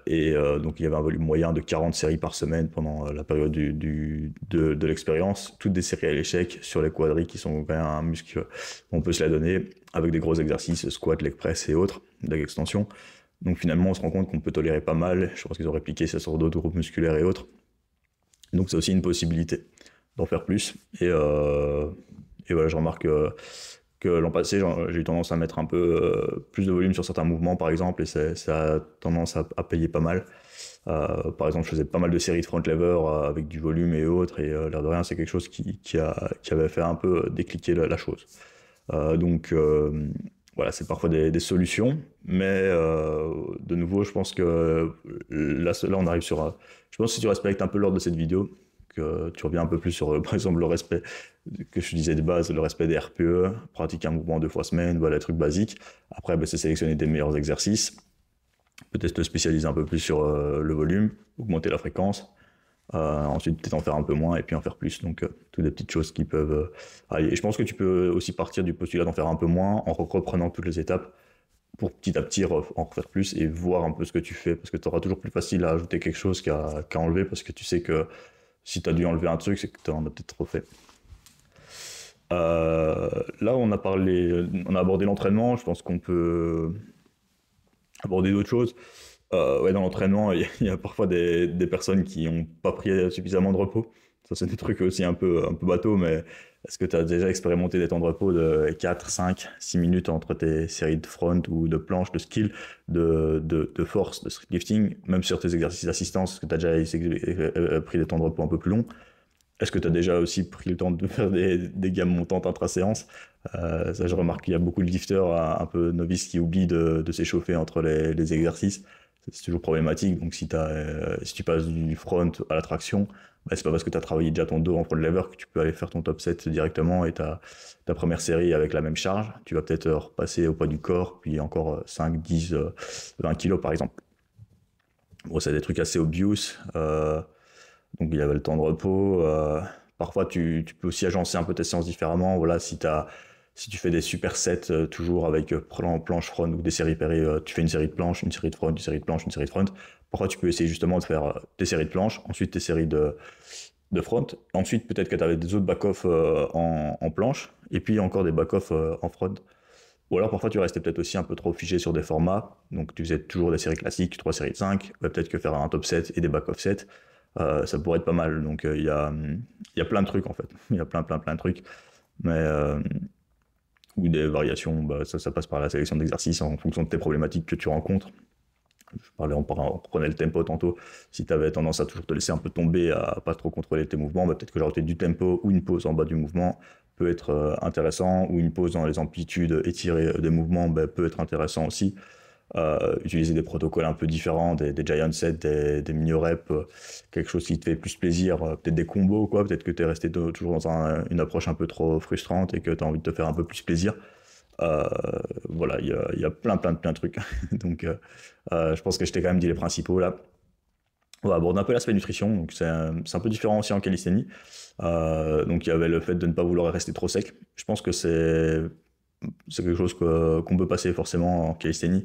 il y avait un volume moyen de 40 séries par semaine pendant la période de l'expérience. Toutes des séries à l'échec sur les quadris qui sont quand même un muscle on peut se la donner avec des gros exercices, squat, leg press et autres, leg extension. Donc finalement on se rend compte qu'on peut tolérer pas mal. Je pense qu'ils ont répliqué ça sur d'autres groupes musculaires et autres. Donc c'est aussi une possibilité d'en faire plus. Et voilà, je remarque que l'an passé, j'ai eu tendance à mettre un peu plus de volume sur certains mouvements, par exemple, et ça a tendance à payer pas mal. Par exemple, je faisais pas mal de séries de front lever avec du volume et autres, et l'air de rien, c'est quelque chose qui avait fait un peu décliquer la chose. Donc voilà, c'est parfois des solutions, mais de nouveau, je pense que là on arrive sur... je pense que si tu respectes un peu l'ordre de cette vidéo, que tu reviens un peu plus sur, par exemple, le respect que je disais de base, le respect des RPE, pratiquer un mouvement 2 fois semaine, voilà, les trucs basiques. Après, c'est sélectionner des meilleurs exercices, peut-être te spécialiser un peu plus sur le volume, augmenter la fréquence, ensuite peut-être en faire un peu moins et puis en faire plus. Donc, toutes des petites choses qui peuvent aller. Et je pense que tu peux aussi partir du postulat d'en faire un peu moins en reprenant toutes les étapes pour petit à petit en refaire plus et voir un peu ce que tu fais, parce que tu auras toujours plus facile à ajouter quelque chose qu'à enlever, parce que tu sais que si tu as dû enlever un truc, c'est que tu en as peut-être trop fait. Là, on a abordé l'entraînement. Je pense qu'on peut aborder d'autres choses. Ouais, dans l'entraînement, il y a parfois des personnes qui n'ont pas pris suffisamment de repos. Ça, c'est des trucs aussi un peu bateau, mais est-ce que tu as déjà expérimenté des temps de repos de 4, 5, 6 minutes entre tes séries de front ou de planche, de skill, de force, de street lifting, même sur tes exercices d'assistance, est-ce que tu as déjà pris des temps de repos un peu plus longs? Est-ce que tu as déjà aussi pris le temps de faire des gammes montantes intra-séance? Ça, je remarque qu'il y a beaucoup de lifters un peu novices qui oublient de s'échauffer entre les exercices. c'est toujours problématique. Donc si tu passes du front à la traction, bah, c'est pas parce que tu as travaillé déjà ton dos en front lever que tu peux aller faire ton top set directement et ta première série avec la même charge. Tu vas peut-être repasser au poids du corps, puis encore 5, 10, 20 kilos par exemple. Bon, c'est des trucs assez obvious. Donc il y avait le temps de repos. Parfois, tu peux aussi agencer un peu tes séances différemment. Voilà, si tu fais des supersets toujours avec planche front ou des séries péri, tu fais une série de planches, une série de front, une série de planche, une série de front. Parfois, tu peux essayer justement de faire tes séries de planches, ensuite tes séries de front. Ensuite, peut-être que tu avais des autres back-off en planche, et puis encore des back-off en front. Ou alors parfois tu restais peut-être aussi un peu trop figé sur des formats, donc tu faisais toujours des séries classiques, 3 séries de 5, peut-être que faire un top set et des back-off set, ça pourrait être pas mal. Donc il y a plein de trucs en fait, il y a plein de trucs, mais ou des variations, bah, ça passe par la sélection d'exercices en fonction de tes problématiques que tu rencontres. On prenait le tempo tantôt. Si tu avais tendance à toujours te laisser un peu tomber, à pas trop contrôler tes mouvements, bah peut-être que rajouter du tempo ou une pause en bas du mouvement peut être intéressant, ou une pause dans les amplitudes étirées des mouvements bah, peut être intéressant aussi. Utiliser des protocoles un peu différents, des giant sets, des mini reps, quelque chose qui te fait plus plaisir, peut-être des combos, quoi. Peut-être que tu es resté toujours dans une approche un peu trop frustrante et que tu as envie de te faire un peu plus plaisir. Voilà, il y a plein de trucs. Donc, je pense que je t'ai quand même dit les principaux là. On va aborder un peu l'aspect nutrition, donc c'est un peu différent aussi en calisthénie. Donc il y avait le fait de ne pas vouloir rester trop sec. Je pense que c'est quelque chose qu'on peut passer forcément en calisthénie.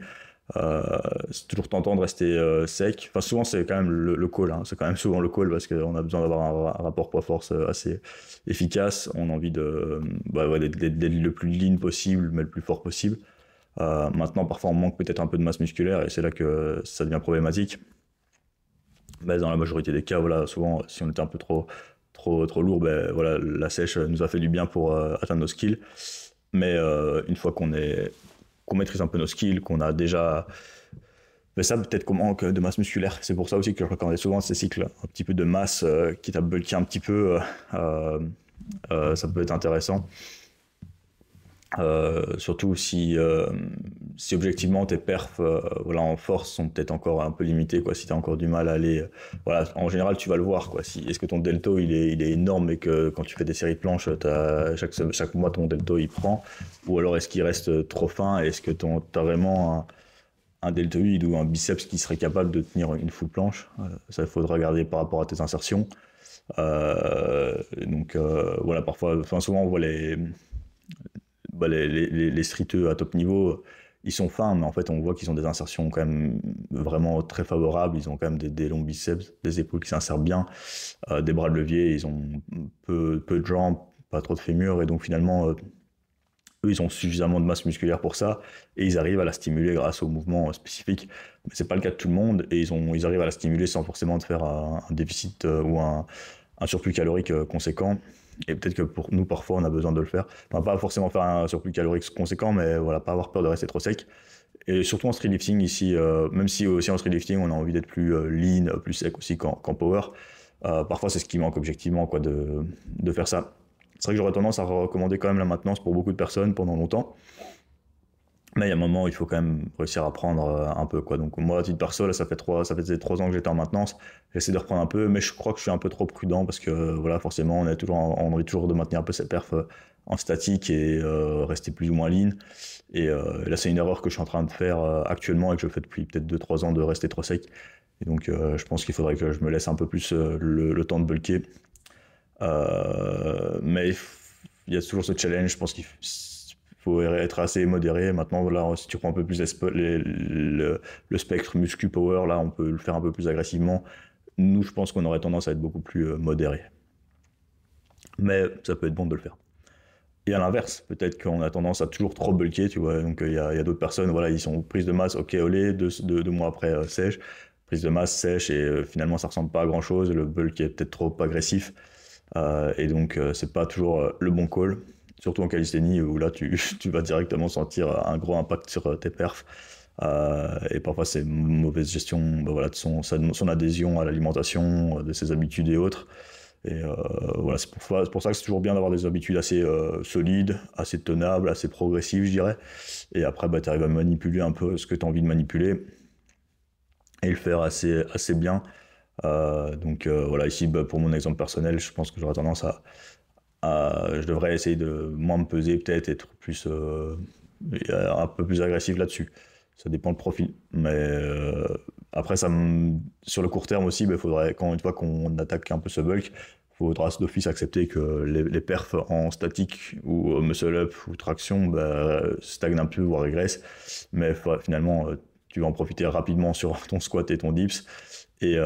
C'est toujours tentant de rester sec. Enfin, souvent, c'est quand même le call. Hein. C'est quand même souvent le call parce qu'on a besoin d'avoir un rapport poids-force assez efficace. On a envie d'être le plus lean possible, mais le plus fort possible. Maintenant, parfois, on manque peut-être un peu de masse musculaire et c'est là que ça devient problématique. Mais dans la majorité des cas, voilà, souvent, si on était un peu trop lourd, ben, voilà, la sèche nous a fait du bien pour atteindre nos skills. Mais une fois qu'on maîtrise un peu nos skills, qu'on a déjà fait ça, peut-être qu'on manque de masse musculaire. C'est pour ça aussi que je recommande souvent ces cycles, un petit peu de masse, quitte à bulker un petit peu, ça peut être intéressant. Surtout si objectivement tes perfs voilà, en force sont peut-être encore un peu limités, quoi. Si tu as encore du mal à aller, voilà, en général tu vas le voir, quoi. Est-ce que ton delto il est énorme et que quand tu fais des séries de planches chaque mois ton delto il prend, ou alors est-ce qu'il reste trop fin, et est-ce que tu as vraiment un deltoïde ou un biceps qui serait capable de tenir une full planche. Ça, il faudra regarder par rapport à tes insertions. Donc voilà, parfois, enfin souvent on voit les streeteux à top niveau, ils sont fins, mais en fait on voit qu'ils ont des insertions quand même vraiment très favorables. Ils ont quand même des longs biceps, des épaules qui s'insèrent bien, des bras de levier, ils ont peu de jambes, pas trop de fémur, et donc finalement eux, ils ont suffisamment de masse musculaire pour ça, et ils arrivent à la stimuler grâce aux mouvements spécifiques. Mais c'est pas le cas de tout le monde, et ils arrivent à la stimuler sans forcément faire un déficit ou un surplus calorique conséquent. Et peut-être que pour nous, parfois, on a besoin de le faire. Enfin, pas forcément faire un surplus calorique conséquent, mais voilà, pas avoir peur de rester trop sec. Et surtout en street lifting ici, même si aussi en street lifting, on a envie d'être plus lean, plus sec aussi qu'en power. Parfois, c'est ce qui manque objectivement, quoi, de faire ça. C'est vrai que j'aurais tendance à recommander quand même la maintenance pour beaucoup de personnes pendant longtemps. Mais il y a un moment où il faut quand même réussir à prendre un peu, quoi. Donc moi, à titre perso, là, ça faisait 3 ans que j'étais en maintenance. J'essaie de reprendre un peu, mais je crois que je suis un peu trop prudent parce que voilà, forcément, on a envie toujours de maintenir un peu cette perf en statique et rester plus ou moins lean. Et là, c'est une erreur que je suis en train de faire actuellement et que je fais depuis peut-être 2-3 ans, de rester trop sec. Et donc je pense qu'il faudrait que je me laisse un peu plus le temps de bulker. Mais il y a toujours ce challenge, je pense qu'il faut être assez modéré. Maintenant, là, si tu prends un peu plus le spectre muscu-power, là, on peut le faire un peu plus agressivement. Nous, je pense qu'on aurait tendance à être beaucoup plus modéré. Mais ça peut être bon de le faire. Et à l'inverse, peut-être qu'on a tendance à toujours trop bulker, tu vois. Donc il y a d'autres personnes, voilà, ils sont prise de masse, ok, olé, 2 mois après sèche, prise de masse sèche, et finalement ça ressemble pas à grand chose, le bulk est peut-être trop agressif, et donc c'est pas toujours le bon call, surtout en calisthénie où là tu vas directement sentir un gros impact sur tes perfs, et parfois c'est une mauvaise gestion, ben voilà, de son adhésion à l'alimentation, de ses habitudes et autres. Et voilà, c'est pour ça que c'est toujours bien d'avoir des habitudes assez solides, assez tenables, assez progressives, je dirais. Et après, bah, tu arrives à manipuler un peu ce que tu as envie de manipuler. et le faire assez bien. Donc voilà, ici, bah, pour mon exemple personnel, je pense que j'aurais tendance je devrais essayer de moins me peser, peut-être être plus, un peu plus agressif là-dessus. Ça dépend le profil. Mais après, sur le court terme aussi, il faudrait, une fois qu'on attaque un peu ce bulk, il faudra d'office accepter que les perfs en statique ou muscle-up ou traction stagnent un peu, voire régressent. Mais finalement, tu vas en profiter rapidement sur ton squat et ton dips. Et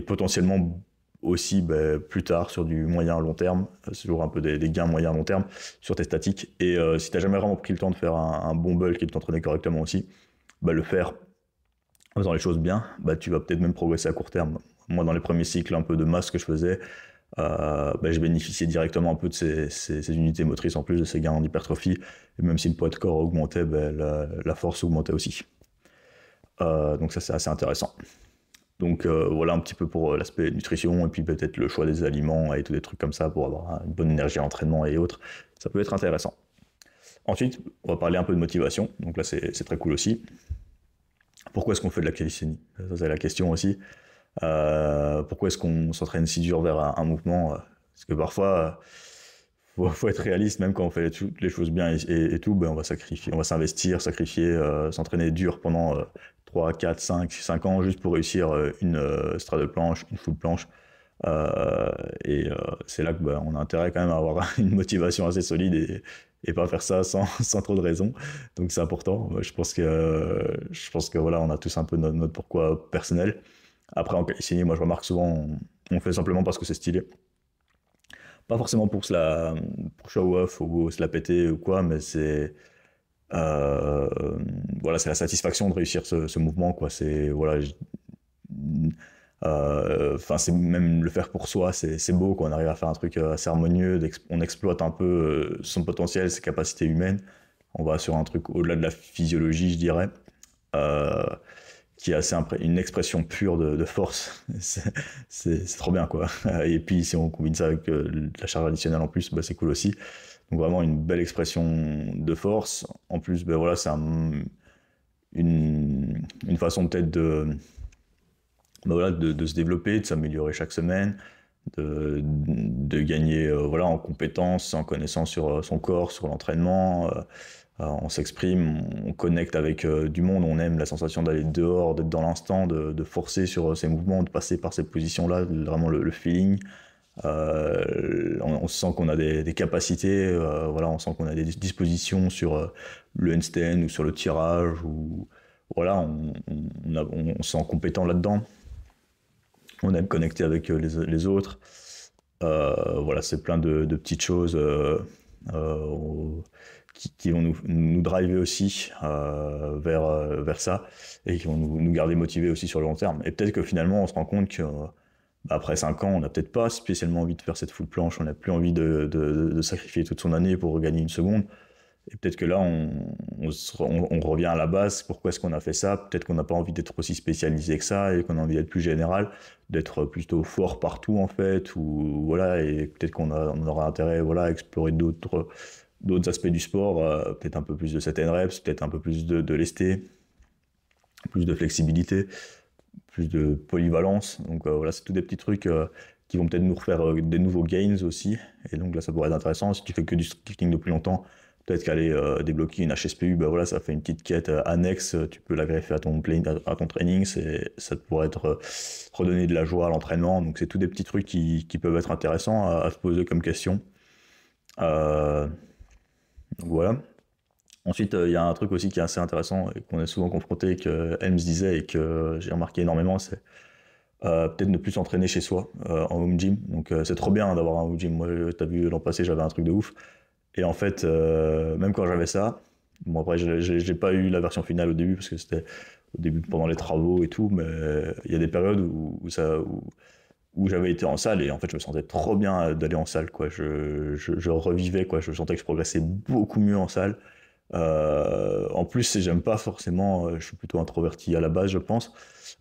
potentiellement aussi plus tard sur du moyen long terme, c'est toujours un peu des gains moyen long terme sur tes statiques. Et si tu n'as jamais vraiment pris le temps de faire un bon bulk et de t'entraîner correctement aussi, le faire en faisant les choses bien, tu vas peut-être même progresser à court terme. Moi, dans les premiers cycles un peu de masse que je faisais, je bénéficiais directement un peu de ces unités motrices en plus de ces gains en hypertrophie. Et même si le poids de corps augmentait, la force augmentait aussi. Donc ça, c'est assez intéressant. Donc voilà un petit peu pour l'aspect nutrition et puis peut-être le choix des aliments et tous des trucs comme ça pour avoir une bonne énergie à l'entraînement et autres. Ça peut être intéressant. Ensuite, on va parler un peu de motivation. Donc là, c'est très cool aussi. Pourquoi est-ce qu'on fait de la calisthénie? Ça, c'est la question aussi. Pourquoi est-ce qu'on s'entraîne si dur vers un mouvement? Parce que parfois, faut être réaliste, même quand on fait toutes les choses bien et tout, on va sacrifier, on va s'investir, sacrifier, s'entraîner dur pendant 3, 4, 5 ans juste pour réussir une straddle planche, une full planche. C'est là que on a intérêt quand même à avoir une motivation assez solide et pas faire ça sans trop de raison. Donc c'est important. Je pense que voilà, on a tous un peu notre pourquoi personnel. Après en calisthénie, moi je remarque souvent on fait simplement parce que c'est stylé. Pas forcément pour show off ou se la péter ou quoi, mais euh, voilà, c'est la satisfaction de réussir ce mouvement, quoi. C'est voilà, enfin c'est même le faire pour soi, c'est beau, quoi. On arrive à faire un truc assez harmonieux, on exploite un peu son potentiel, ses capacités humaines. On va sur un truc au-delà de la physiologie, je dirais. Euh, qui est assez une expression pure de force. C'est trop bien, quoi. Et puis, si on combine ça avec la charge additionnelle en plus, c'est cool aussi. Donc, vraiment une belle expression de force. En plus, voilà, c'est une façon peut-être voilà, de se développer, de s'améliorer chaque semaine, de gagner voilà, en compétences, en connaissance sur son corps, sur l'entraînement. On s'exprime, on connecte avec du monde, on aime la sensation d'aller dehors, d'être dans l'instant, de forcer sur ces mouvements, de passer par ces positions-là, vraiment le feeling. On sent qu'on a des capacités, voilà, on sent qu'on a des dispositions sur le handstand ou sur le tirage, ou voilà, on se sent compétent là-dedans. On aime connecter avec les autres. Voilà, c'est plein de petites choses qui vont nous driver aussi vers ça et qui vont nous garder motivés aussi sur le long terme. Et peut-être que finalement, on se rend compte que après 5 ans, on n'a peut-être pas spécialement envie de faire cette full planche, on n'a plus envie de sacrifier toute son année pour gagner une seconde. Et peut-être que là, on revient à la base. Pourquoi est-ce qu'on a fait ça? Peut-être qu'on n'a pas envie d'être aussi spécialisé que ça et qu'on a envie d'être plus général, d'être plutôt fort partout en fait. Ou voilà, et peut-être on aura intérêt voilà, à explorer d'autres aspects du sport, peut-être un peu plus de set and reps, peut-être un peu plus de lesté, plus de flexibilité, plus de polyvalence. Donc voilà, c'est tous des petits trucs qui vont peut-être nous refaire des nouveaux gains aussi. Et donc là, ça pourrait être intéressant. Si tu fais que du kicking depuis longtemps, peut-être qu'aller débloquer une HSPU, voilà, ça fait une petite quête annexe, tu peux la greffer à ton training, ça pourrait être redonner de la joie à l'entraînement. Donc c'est tous des petits trucs qui peuvent être intéressants à se poser comme question. Donc voilà. Ensuite, il y a un truc aussi qui est assez intéressant et qu'on est souvent confronté, que Helms disait et que j'ai remarqué énormément, c'est peut-être ne plus s'entraîner chez soi en home gym. Donc c'est trop bien d'avoir un home gym. Moi, t'as vu l'an passé, j'avais un truc de ouf. Et en fait, même quand j'avais ça, bon après j'ai pas eu la version finale au début parce que c'était au début pendant les travaux et tout, mais il y a des périodes où j'avais été en salle et en fait je me sentais trop bien d'aller en salle, quoi. Je revivais, quoi. Je sentais que je progressais beaucoup mieux en salle. En plus, j'aime pas forcément, je suis plutôt introverti à la base, je pense.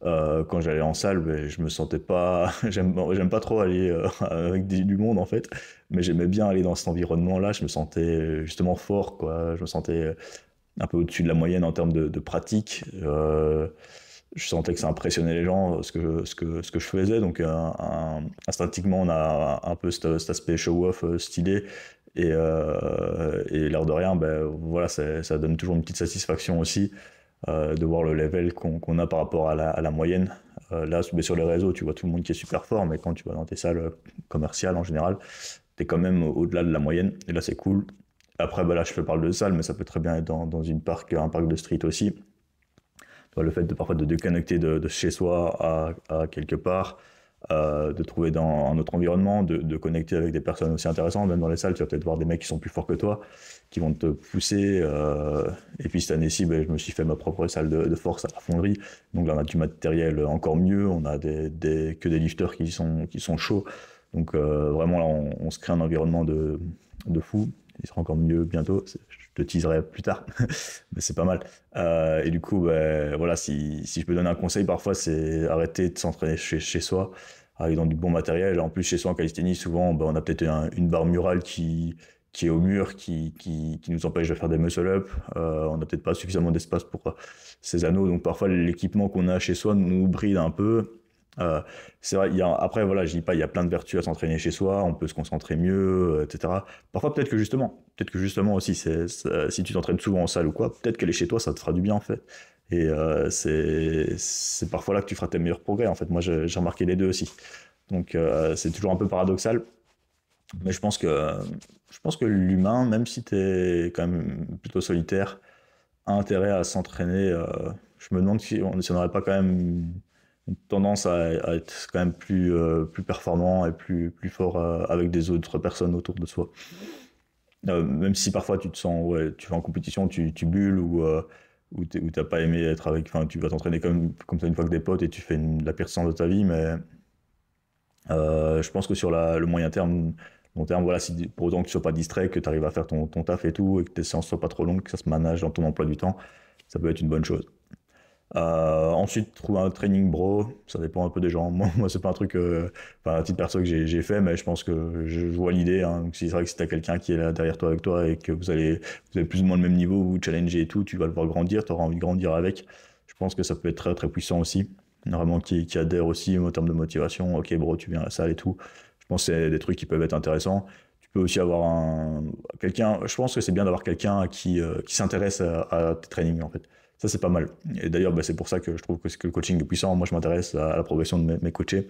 Quand j'allais en salle, je me sentais pas, j'aime pas trop aller avec du monde en fait, mais j'aimais bien aller dans cet environnement-là. Je me sentais justement fort, quoi. Je me sentais un peu au-dessus de la moyenne en termes de pratique. je sentais que ça impressionnait les gens, ce que je faisais. Donc, instinctivement, on a un peu cet aspect show-off stylé. Et l'air de rien, ben, voilà, ça donne toujours une petite satisfaction aussi de voir le level qu'on a par rapport à la moyenne. Là, sur les réseaux, tu vois tout le monde qui est super fort, mais quand tu vas dans tes salles commerciales en général, tu es quand même au-delà de la moyenne. Et là, c'est cool. Après, ben là, je parle de salle, mais ça peut très bien être dans un parc de street aussi. Le fait parfois de déconnecter de chez soi à quelque part, de trouver dans un autre environnement, de connecter avec des personnes aussi intéressantes. Même dans les salles, tu vas peut-être voir des mecs qui sont plus forts que toi, qui vont te pousser. Et puis cette année-ci, ben, je me suis fait ma propre salle de force à la fonderie. Donc là, on a du matériel encore mieux. On a que des lifters qui sont chauds. Donc vraiment, là, on se crée un environnement de fou. Il sera encore mieux bientôt. Je te teaserai plus tard, mais c'est pas mal. Et du coup, ben, voilà, si je peux donner un conseil parfois, c'est arrêter de s'entraîner chez soi, avec dans du bon matériel. En plus, chez soi en calisthénie, souvent, ben, on a peut-être une barre murale qui est au mur, qui nous empêche de faire des muscle-up. On n'a peut-être pas suffisamment d'espace pour ces anneaux. Donc parfois, l'équipement qu'on a chez soi nous bride un peu. C'est vrai, après, voilà, je dis pas, il y a plein de vertus à s'entraîner chez soi, on peut se concentrer mieux, etc. Parfois, peut-être que justement aussi, si tu t'entraînes souvent en salle ou quoi, peut-être qu'aller chez toi, ça te fera du bien, en fait. Et c'est parfois là que tu feras tes meilleurs progrès, en fait. Moi, j'ai remarqué les deux aussi. Donc, c'est toujours un peu paradoxal. Mais je pense que l'humain, même si tu es quand même plutôt solitaire, a intérêt à s'entraîner. Je me demande si on n'aurait pas quand même une tendance à être quand même plus performant et plus fort avec des autres personnes autour de soi. Même si parfois tu te sens, ouais, tu vas en compétition, tu bulles ou t'as pas aimé être avec, enfin tu vas t'entraîner comme ça une fois que des potes et tu fais la pire séance de ta vie, mais je pense que sur le moyen terme, long terme, voilà, si, pour autant que tu sois pas distrait, que tu arrives à faire ton taf et tout, et que tes séances soient pas trop longues, que ça se manage dans ton emploi du temps, ça peut être une bonne chose. Ensuite, trouver un training bro, ça dépend un peu des gens. Moi c'est pas un truc, enfin, un titre perso que j'ai fait, mais je pense que je vois l'idée. Hein. C'est vrai que si t'as quelqu'un qui est là derrière toi avec toi et que vous avez plus ou moins le même niveau, vous challengez et tout, tu vas le voir grandir, tu auras envie de grandir avec. Je pense que ça peut être très très puissant aussi. Vraiment qui adhère aussi en termes de motivation. Ok bro, tu viens à la salle et tout. Je pense que c'est des trucs qui peuvent être intéressants. Tu peux aussi avoir quelqu'un. Je pense que c'est bien d'avoir quelqu'un qui s'intéresse à tes trainings en fait. Ça, c'est pas mal. Et d'ailleurs, bah, c'est pour ça que je trouve que le coaching est puissant. Moi, je m'intéresse à la progression de mes coachés.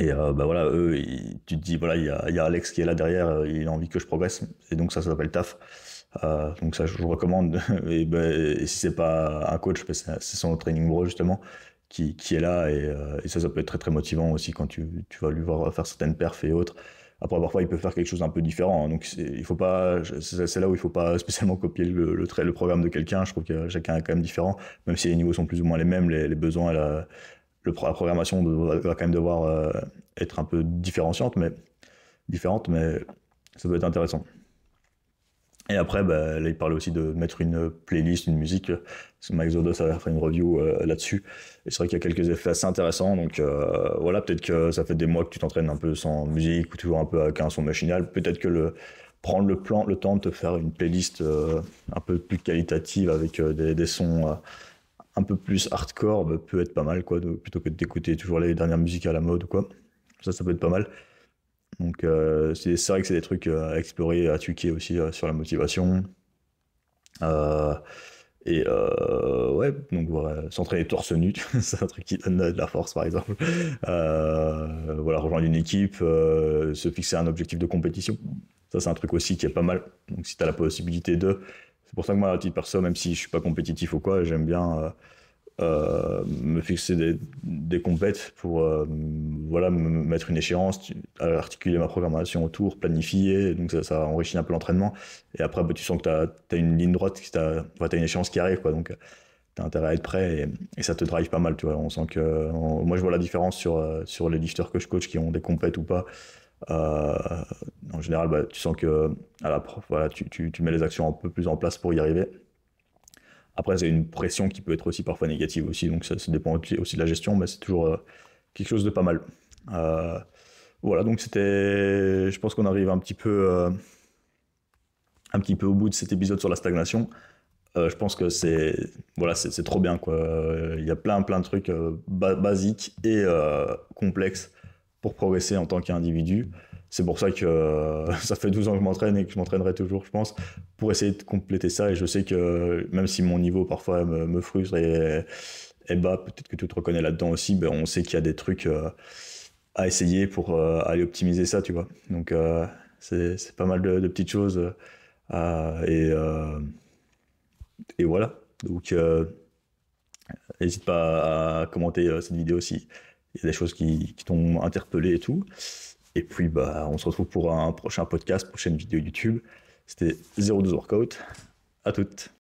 Et bah voilà, eux, tu te dis, voilà, il y a Alex qui est là derrière, il a envie que je progresse. Et donc, ça s'appelle taf. Donc, ça, je vous recommande. Et si c'est pas un coach, bah, c'est son training bro, justement, qui est là. Et ça peut être très, très motivant aussi quand tu vas lui voir faire certaines perfs et autres. Après, parfois, il peut faire quelque chose d'un peu différent. Hein. Donc, il faut pas, c'est là où il faut pas spécialement copier le programme de quelqu'un. Je trouve que chacun est quand même différent, même si les niveaux sont plus ou moins les mêmes, les besoins, la programmation va quand même devoir être un peu différente, mais ça peut être intéressant. Et après, bah, là, il parlait aussi de mettre une playlist, une musique. Parce que Mike Zodos a fait une review là-dessus. Et c'est vrai qu'il y a quelques effets assez intéressants. Donc voilà, peut-être que ça fait des mois que tu t'entraînes un peu sans musique ou toujours un peu avec un son machinal. Peut-être que prendre le temps de te faire une playlist un peu plus qualitative avec des sons un peu plus hardcore bah, peut être pas mal, quoi, plutôt que d'écouter toujours les dernières musiques à la mode ou quoi. Ça peut être pas mal. Donc c'est vrai que c'est des trucs à explorer, à tweaker aussi sur la motivation. Euh, ouais, donc voilà, s'entraîner torse nu, c'est un truc qui donne de la force par exemple. Voilà, rejoindre une équipe, se fixer un objectif de compétition. Ça c'est un truc aussi qui est pas mal. Donc si tu as la possibilité de... C'est pour ça que moi, à titre perso, même si je suis pas compétitif ou quoi, j'aime bien me fixer des compètes pour voilà, me mettre une échéance, articuler ma programmation autour, planifier, donc ça enrichit un peu l'entraînement. Et après, bah, tu sens que tu as une ligne droite, tu as une échéance qui arrive, quoi, donc tu as intérêt à être prêt et ça te drive pas mal. Tu vois. On sent que, moi, je vois la différence sur les lifters que je coach qui ont des compètes ou pas. Euh, En général, bah, tu sens que voilà, tu mets les actions un peu plus en place pour y arriver. Après, c'est une pression qui peut être aussi parfois négative aussi, donc ça dépend aussi de la gestion, mais c'est toujours quelque chose de pas mal. Euh, voilà, donc je pense qu'on arrive un petit peu au bout de cet épisode sur la stagnation. Je pense que voilà, c'est trop bien, quoi. Il y a plein de trucs basiques et complexes pour progresser en tant qu'individu. C'est pour ça que ça fait 12 ans que je m'entraîne et que je m'entraînerai toujours, je pense, pour essayer de compléter ça. Et je sais que même si mon niveau parfois me frustre et bas, peut-être que tu te reconnais là-dedans aussi, ben, on sait qu'il y a des trucs à essayer pour aller optimiser ça, tu vois. Donc c'est pas mal de petites choses. Et voilà. Donc n'hésite pas à commenter cette vidéo si il y a des choses qui t'ont interpellé et tout. Et puis bah on se retrouve pour un prochain podcast, prochaine vidéo YouTube. C'était 02 Workout. À toutes.